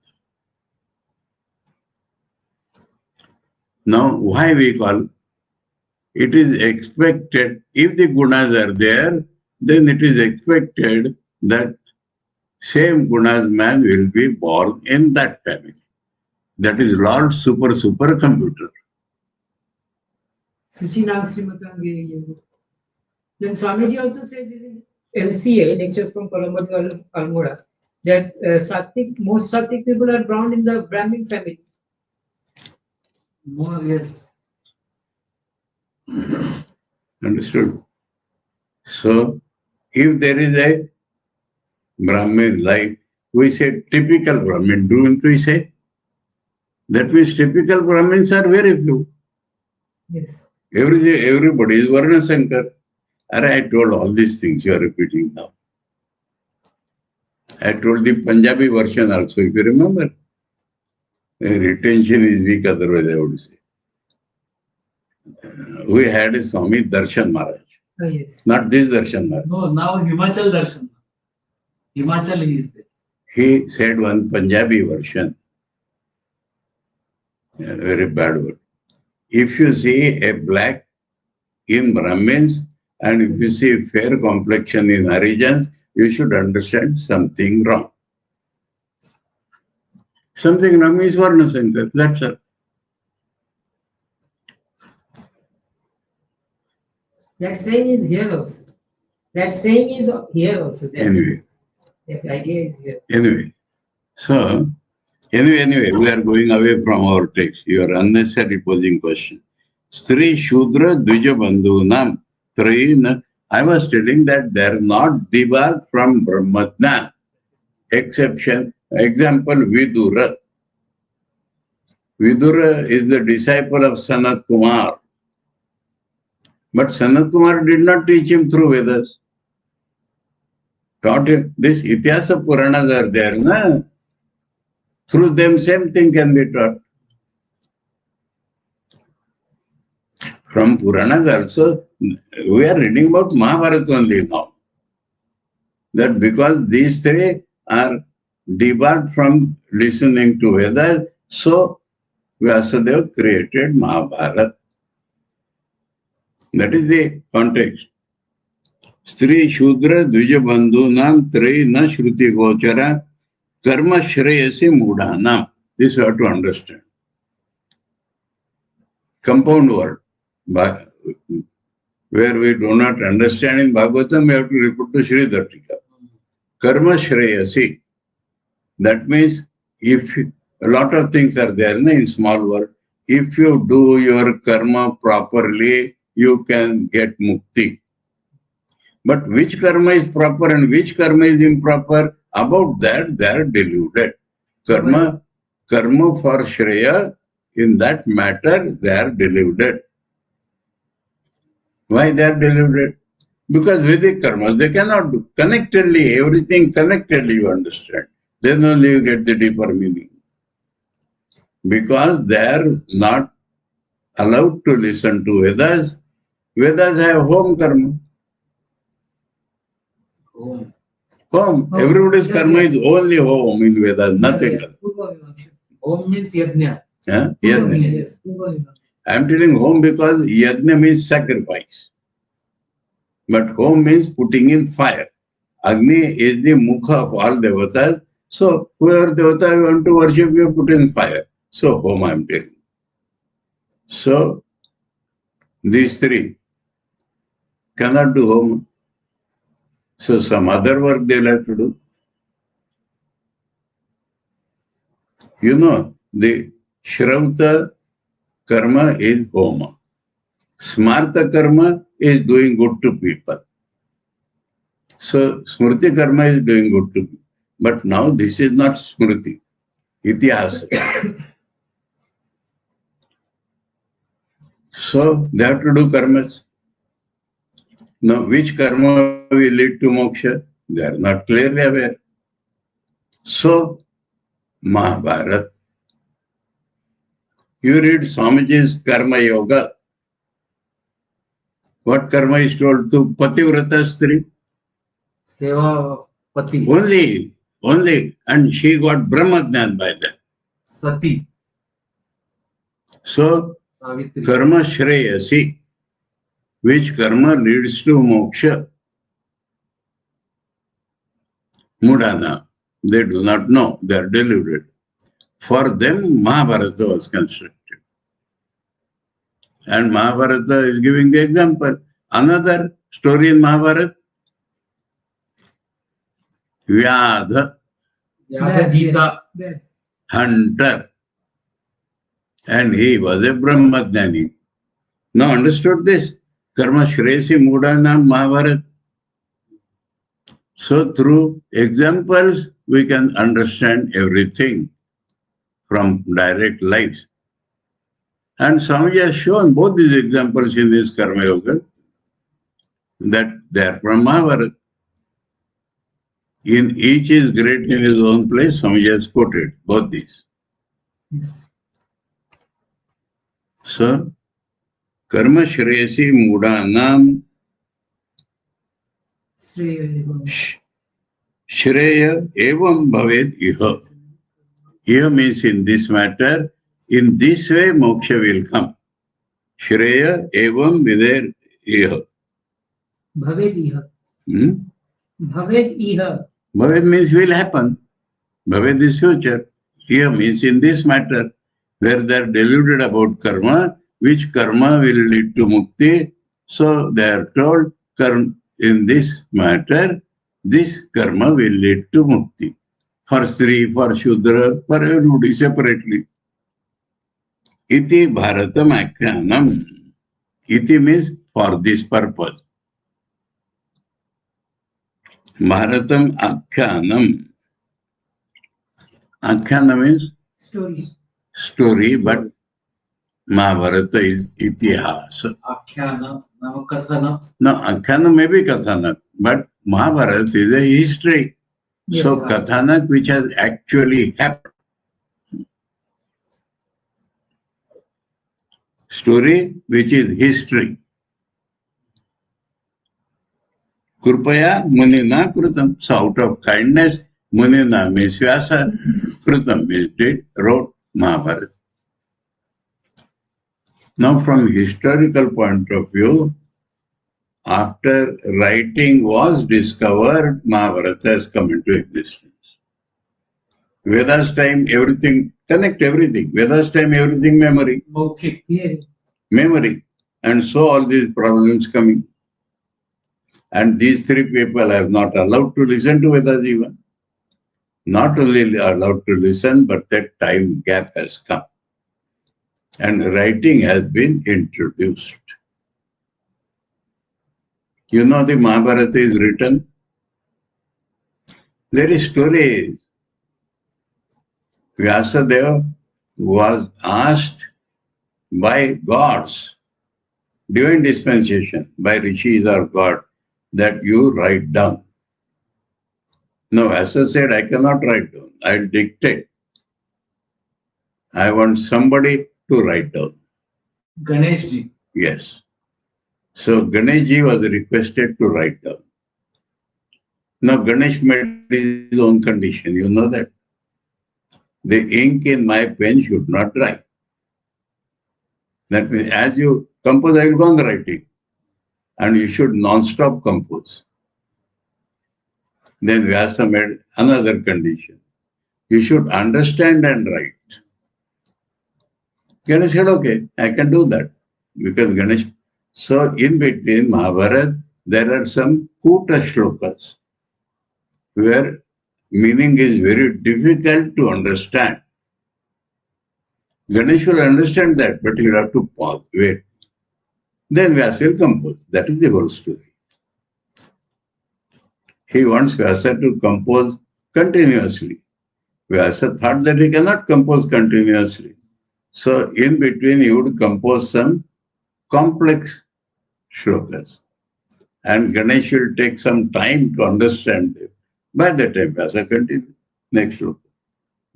Now, why we call? It is expected, if the gunas are there, then it is expected that same gunas man will be born in that family. That is Lord Supercomputer. Then Swamiji also says in LCA, lectures from Colombo to Almora, that most Sattvic people are born in the Brahmin family. More, yes. Understood? So, if there is a Brahmin, like we say typical Brahmin, don't we say? That means typical Brahmins are very few. Yes. Everybody is Varnasankar. And I told all these things you are repeating now. I told the Punjabi version also, if you remember. Retention is weak, otherwise I would say. We had a Swami Darshan Maharaj. Oh, yes. Not this Darshan Maharaj. No, now Himachal Darshan. Himachal he is there. He said one Punjabi version. A very bad word. If you see a black in Brahmins and if you see fair complexion in Harijans, you should understand something wrong. Something wrong is Varnasankar. That's all. That saying is here also. That saying is here also. Anyway. That idea is here. Anyway. So, anyway, we are going away from our text. You are unnecessarily posing question. Stri Shudra Dvija Bandhunam Traina. I was telling that they are not debarred from Brahmatna. Exception, example, Vidura. Vidura is the disciple of Sanat Kumar. But Sanat Kumar did not teach him through Vedas. Taught him. This Ityasa Puranas are there, na? Through them, same thing can be taught. From Puranas also, we are reading about Mahabharata only now. That because these three are debarred from listening to Vedas, so Vyasadeva created Mahabharata. That is the context. Stri Shudra Dvija Bandhunam Trei Na Shruti Gochara Karma Shreyasi Mudhanam. This we have to understand. Compound word. Where we do not understand in Bhagavatam, we have to refer to Shri Datika. Karma Shreyasi. That means if a lot of things are there in small word. If you do your karma properly, you can get mukti. But which karma is proper and which karma is improper, about that they are deluded. Karma for Shreya, in that matter they are deluded. Why they are deluded? Because Vedic karmas they cannot do. Connectedly, everything connectedly you understand. Then only you get the deeper meaning. Because they are not allowed to listen to Vedas. Vedas have home karma. Home. Everybody's karma is only home in Vedas, nothing else. Home means yajna. Yajna. I am telling home because yajna means sacrifice. But home means putting in fire. Agni is the mukha of all devatas. So whoever devata you want to worship, you put in fire. So home I am telling. So these three cannot do home. So some other work they will have to do. You know, the Shravta karma is homa. Smarta karma is doing good to people. So Smriti karma is doing good to people. But now this is not Smriti. Itihasa. So they have to do karmas. Now which karma will lead to moksha? They are not clearly aware. So Mahabharata. You read Swamiji's Karma Yoga. What karma is told to Pativrata Stri? Seva of Pati. Only. And she got Brahmagnan by that. Sati. So, Savitri. Karma Shreyasi. Which karma leads to moksha? Mudana. They do not know. They are deluded. For them, Mahabharata was constructed. And Mahabharata is giving the example. Another story in Mahabharata. Vyadha, Yadagita. hunter. And he was a Brahmagnani. Now understood this? Karma Shreyasi Mudana Mahabharata. So through examples, we can understand everything from direct lives. And Swamiji has shown both these examples in this Karma Yoga that they are from Mahabharata. In each is great in his own place, Swamiji has quoted both these. So, Karma Shreyasi Mudanam Shreya Evam Bhaved Iha. Iha means in this matter, in this way moksha will come. Shreya Evam Vidher Iha. Bhaved iha. Bhaved iha. Bhaved means will happen. Bhaved is future. Here means in this matter, where they are deluded about karma, which karma will lead to mukti. So they are told, in this matter, this karma will lead to mukti. For Sri, for Shudra, for everybody separately. Iti Bharatam Akhyanam. Iti means for this purpose. Bharatam Akyanam. Akhyana means Stories. story, but Mahabharata is itihasa. Akhyana, Navakathana. No, Akhyana may be Kathanak, but Mahabharata is a history. So Yeah. Kathanak which has actually happened. Story which is history. Krupaya Munina Krutam. So out of kindness, Munina means Vyasa, Krutam means did, wrote Mahabharata. Now from historical point of view, after writing was discovered, Mahabharata has come into existence. Veda's time, everything, connect everything. Veda's time, everything memory. Maukhik. Yeah. Memory. And so all these problems coming. And these three people are not allowed to listen to Vedas even. Not only allowed to listen, but that time gap has come. And writing has been introduced. You know the Mahabharata is written. There is story. Vyasadeva was asked by gods, divine dispensation, by rishis or God, that you write down. No, Vyasa said, I cannot write down. I'll dictate. I want somebody to write down. Ganeshji. Yes. So Ganeshji was requested to write down. Now Ganesh made his own condition, you know that. The ink in my pen should not dry. That means as you compose, I will go on writing. And you should non-stop compose. Then Vyasa made another condition. You should understand and write. Ganesh said, okay, I can do that. Because Ganesh, so in between Mahabharata, there are some Kuta shlokas where meaning is very difficult to understand. Ganesh will understand that, but he'll have to pause, wait. Then Vyasa will compose. That is the whole story. He wants Vyasa to compose continuously. Vyasa thought that he cannot compose continuously. So in between he would compose some complex shlokas. And Ganesh will take some time to understand them. By that time, Vyasa continues. Next shloka.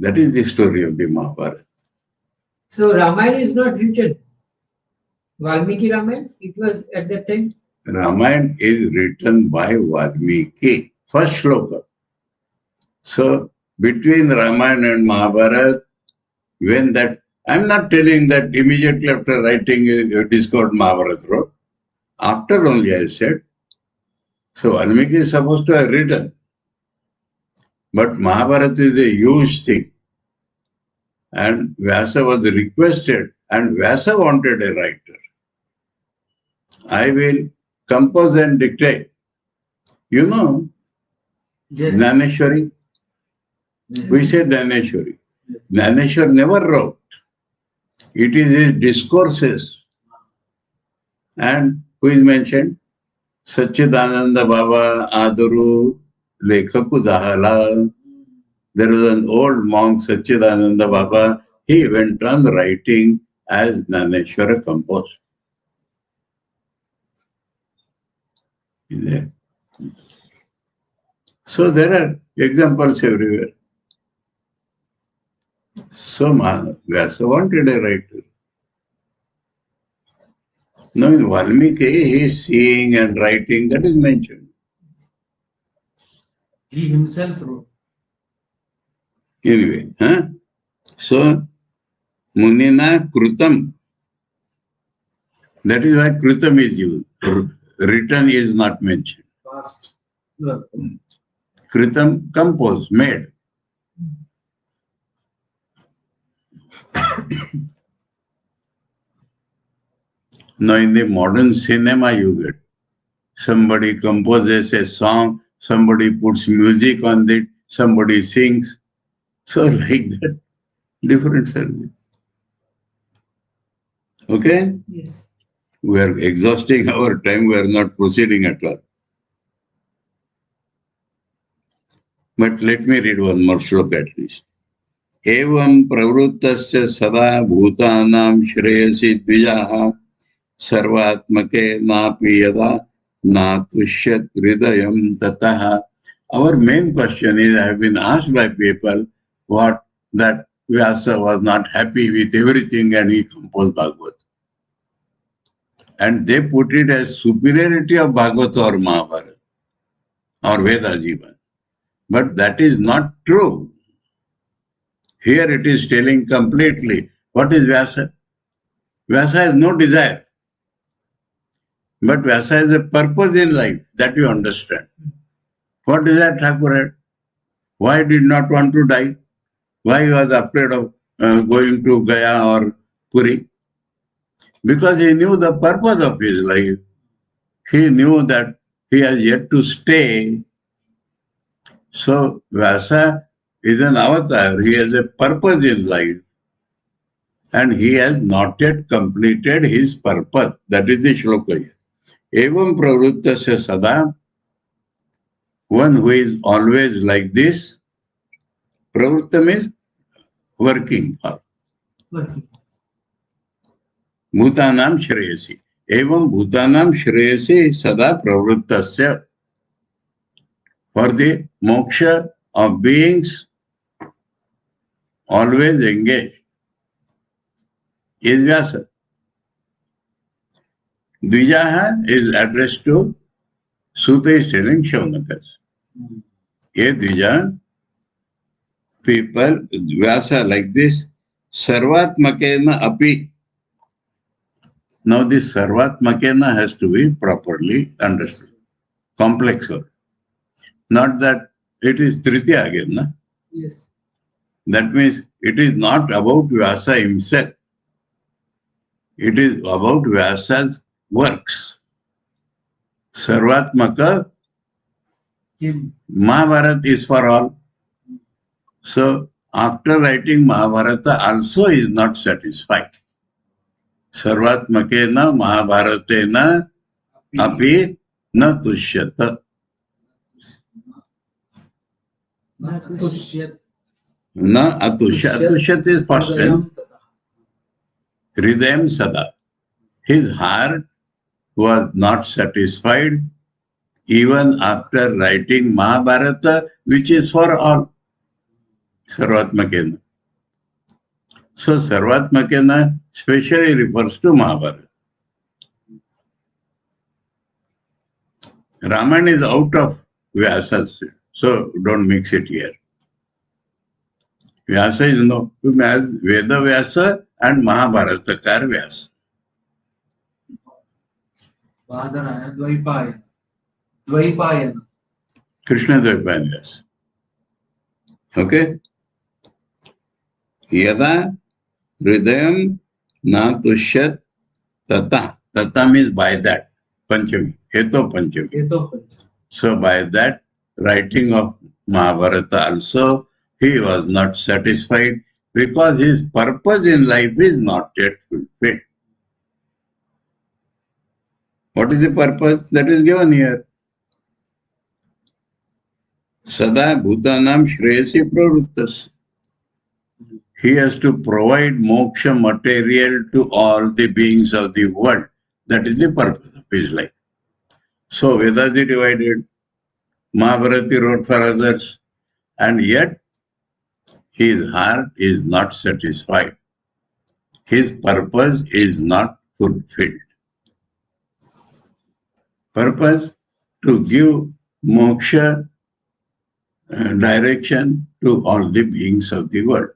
That is the story of the Mahabharata. So Ramayana is not written. Valmiki Ramayana, it was at that time. Ramayana is written by Valmiki. First shloka. So between Ramayana and Mahabharata, when that, I'm not telling that immediately after writing a discourse Mahabharata wrote. After only I said. So Valmiki is supposed to have written. But Mahabharata is a huge thing. And Vyasa was requested, and Vyasa wanted a writer. I will compose and dictate. You know, Yes. Jnaneshwari. We say Jnaneshwari. Jnaneshwar never wrote. It is his discourses. And who is mentioned? Satchidananda Baba Adaru Lekhaku Dahala. There was an old monk, Satchidananda Baba. He went on writing as Jnaneshwara composed. So there are examples everywhere. So Vyasa wanted a writer. Now in Valmiki, he is seeing and writing, that is mentioned. He himself wrote. Anyway, so Munina Krutam. That is why Krutam is used. Written is not mentioned. Past. Kritam, composed, made. Now in the modern cinema you get, somebody composes a song, somebody puts music on it, somebody sings. So like that, different service. Okay? Yes. We are exhausting our time, we are not proceeding at all. But let me read one more shloka at least. Evam pravrittasya sada bhutanam shreyasi dvijaha sarvatmake napi yada natushyat hridayam tataha. Our main question is, I have been asked by people what that Vyasa was not happy with everything and he composed Bhagavad. And they put it as superiority of Bhagavata or Mahabharata or Veda Jivan. But that is not true. Here it is telling completely. What is Vyasa? Vyasa has no desire. But Vyasa has a purpose in life that you understand. What desire Thakur had? Why did not want to die? Why he was afraid of going to Gaya or Puri? Because he knew the purpose of his life. He knew that he has yet to stay. So Vyasa is an avatar. He has a purpose in life. And he has not yet completed his purpose. That is the shloka here. Evam pravrittasya sada, one who is always like this. Pravritta means working. Bhutanam shreyasi. Evam bhutanam shreyasi sada pravrittasya. For the moksha of beings always engaged is Vyasa. Dvijaha is addressed to Sutta is telling Shaunaka. Ye Dvija, people, Vyasa like this, Sarvatmakena api. Now this Sarvatmakena has to be properly understood. Complex word. Not that it is Tritiya again. Na? Yes. That means it is not about Vyasa himself. It is about Vyasa's works. Sarvatmaka, Mahabharata is for all. So after writing Mahabharata also is not satisfied. Sarvatmakena Mahabharatena api na tushyata. Na atushyat. Atushyat is first tense. Hridayam sada. His heart was not satisfied even after writing Mahabharata, which is for all. Sarvatmakena. So Sarvatmakena specially refers to Mahabharata. Ramayana is out of Vyasa's, so don't mix it here. Vyasa is known as Veda Vyasa and Mahabharata Kar Vyasa. Dvaipayana. Krishna Dvaipayana Vyasa. Okay? Yada Hridayam na tushyat tata. Tata means by that. Panchami. Heto Panchami. So by that writing of Mahabharata also, he was not satisfied because his purpose in life is not yet fulfilled. What is the purpose? That is given here. Sada bhutanam shreyasi pravrittas. He has to provide moksha material to all the beings of the world. That is the purpose of his life. So Vedas is divided. Mahabharata wrote for others. And yet, his heart is not satisfied. His purpose is not fulfilled. Purpose to give moksha direction to all the beings of the world.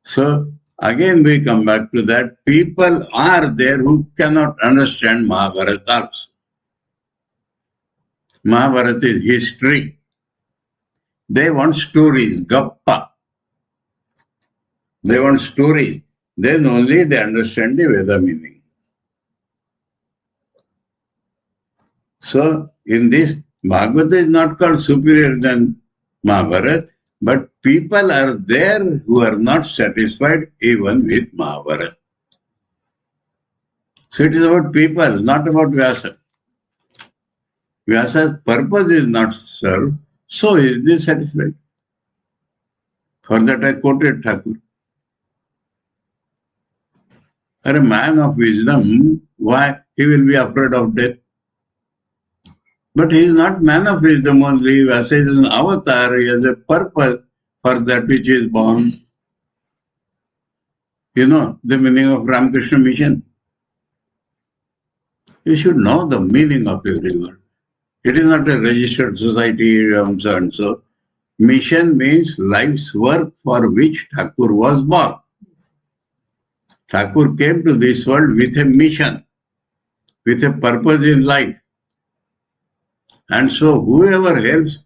So again we come back to that. People are there who cannot understand Mahabharata also. Mahabharata is history. They want stories, gappa. They want stories. Then only they understand the Veda meaning. So in this, Bhagavata is not called superior than Mahabharata, but people are there who are not satisfied even with Mahabharata. So it is about people, not about Vyasa. Vyasa's purpose is not served, so he is dissatisfied. For that I quoted Thakur. For a man of wisdom, why he will be afraid of death? But he is not man of wisdom only. Vyasa is an avatar. He has a purpose for that which is born. You know the meaning of Ramakrishna Mission. You should know the meaning of every word. It is not a registered society, so and so. Mission means life's work for which Thakur was born. Thakur came to this world with a mission, with a purpose in life. And so whoever helps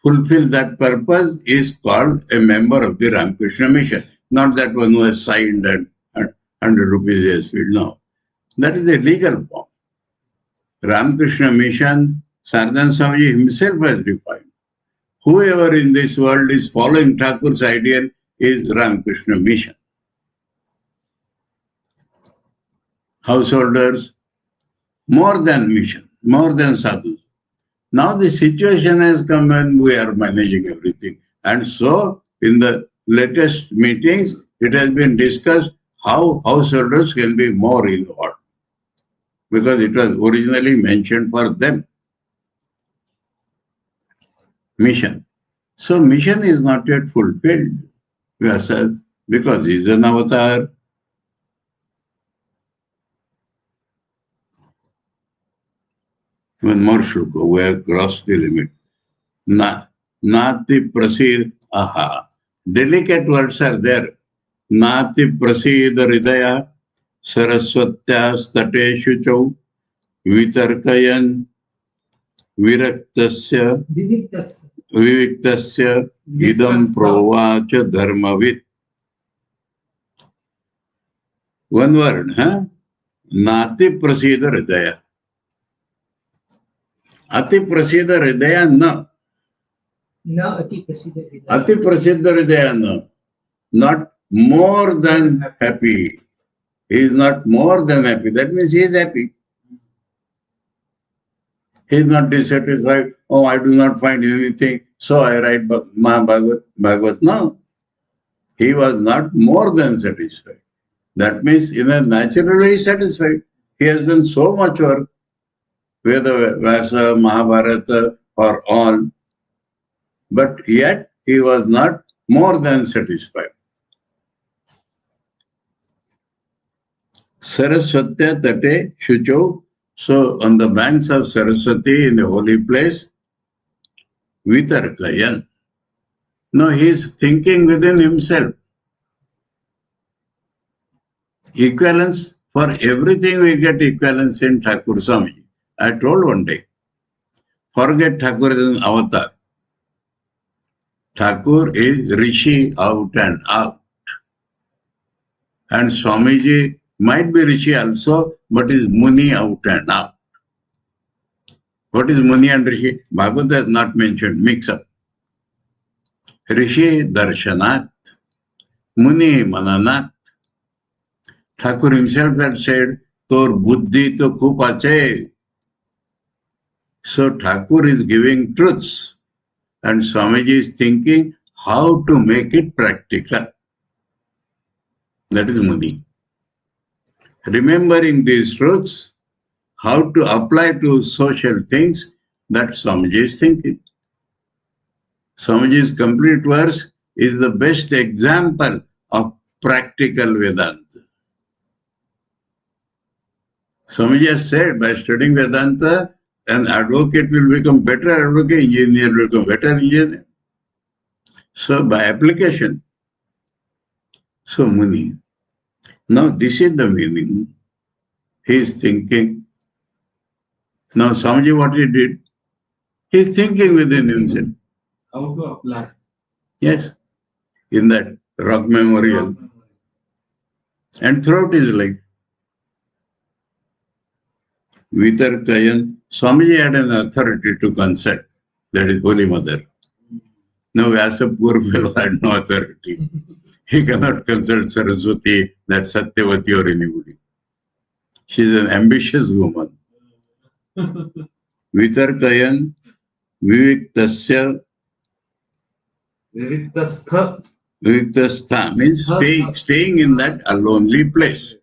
fulfill that purpose is called a member of the Ramakrishna Mission. Not that one who has signed and 100 rupees has filled. No. That is a legal form. Ramakrishna Mission, Sardan Swamiji himself has defined. Whoever in this world is following Thakur's ideal is Ramakrishna Mission. Householders, more than mission, more than sadhus. Now the situation has come and we are managing everything. And so in the latest meetings, it has been discussed how householders can be more involved. Because it was originally mentioned for them. Mission. So mission is not yet fulfilled. Because he is an avatar. One more shloka, we have crossed the limit. Nati prasid aha. Delicate words are there. Nati prasid hridaya saraswatya stateshu chau vitarkayan viraktasya viviktasya idam provacha dharmavit. One word, Nati prasida hridaya. Ati prasida hridaya na. Na ati prasida hridaya. Ati prasida hridaya na. Not more than happy. He is not more than happy. That means he is happy. He is not dissatisfied. Oh, I do not find anything, so I write Bhagavad. No. He was not more than satisfied. That means in a natural way he is satisfied. He has done so much work. Veda, Vyasa, Mahabharata, or all. But yet he was not more than satisfied. Saraswatya tate shucho. So on the banks of Saraswati in the holy place, vitarkayan. No, he is thinking within himself. Equivalence, for everything we get equivalence in Thakur Swamiji. I told one day, forget Thakur is an avatar. Thakur is Rishi out and out. And Swamiji might be Rishi also, but is Muni out and out. What is Muni and Rishi? Bhagavata has not mentioned, mix up. Rishi Darshanat, Muni Mananat. Thakur himself had said, Tor buddhi to khub ache. So Thakur is giving truths and Swamiji is thinking how to make it practical. That is Muni. Remembering these truths, how to apply to social things, that Swamiji is thinking. Swamiji's complete verse is the best example of practical Vedanta. Swamiji has said, by studying Vedanta, an advocate will become better advocate, engineer will become better engineer. So by application. So Muni. Now this is the meaning. He is thinking. Now Swamiji what he did? He is thinking within himself. How to apply? Yes. In that rock memorial. And throughout his life. Vitarkayan. Swamiji had an authority to consult. That is Holy Mother. Now Vyasa, poor fellow, had no authority. He cannot consult Saraswati, that Satyavati or anybody. She is an ambitious woman. Vitarkayan Viviktasya. Viviktastha. Viviktastha means staying in that lonely place.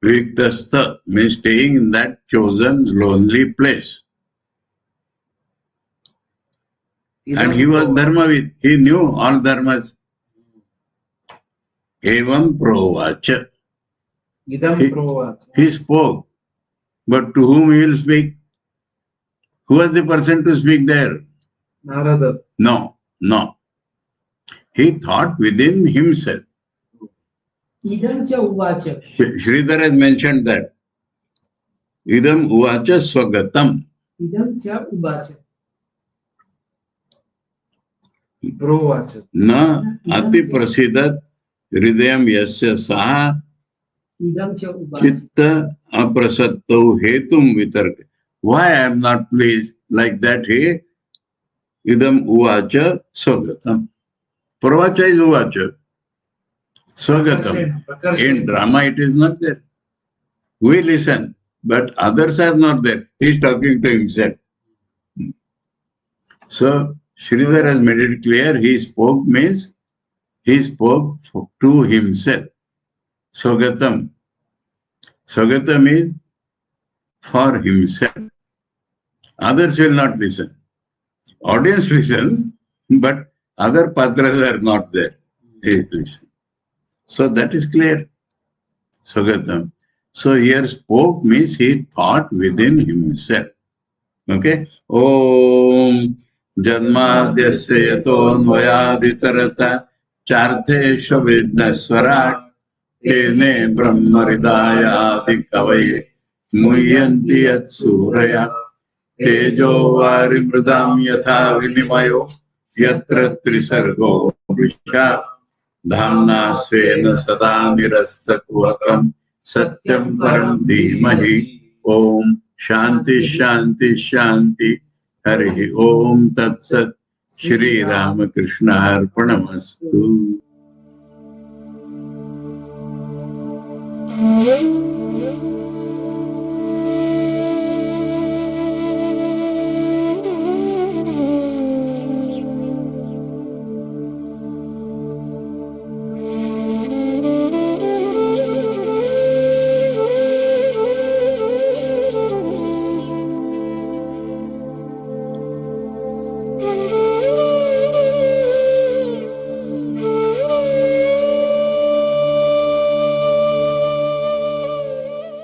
Viviktastha means staying in that chosen lonely place. And he was Dharmavid. He knew all dharmas. Evam provacha. He spoke. But to whom he will speak? Who was the person to speak there? Narada. No. He thought within himself. Idam cha uvacha. Sridhar has mentioned that. Idam uvacha swagatam. Idam cha uvacha. Provacha. Na ati prasidat hridayam yasya saha Idam cha uvacha. chitta aprasattau hetum vitarka. Why I am not pleased like that? He idam uvacha swagatam. Pravacha is uvacha. Swagatam. In drama it is not there. We listen, but others are not there. He is talking to himself. So Sridhar has made it clear. He spoke means he spoke to himself. Swagatam. Swagatam is for himself. Others will not listen. Audience listens, but other patras are not there. He listens. So that is clear. Swagatam. So here spoke means he thought within himself. Okay? Om Janmadhyasya yatonvayaditarata charthesha vidnaswarat tene brahmaridaya adikavaye muyanti yat suraya tejo varimridam yatha vinimayo yatra trisargo vrisha dhamna svena sada nirastakvakam satyam param dhimahi. Om Shanti Shanti Shanti Hari Om Tat Sat Shri Ramakrishna Arpanamastu.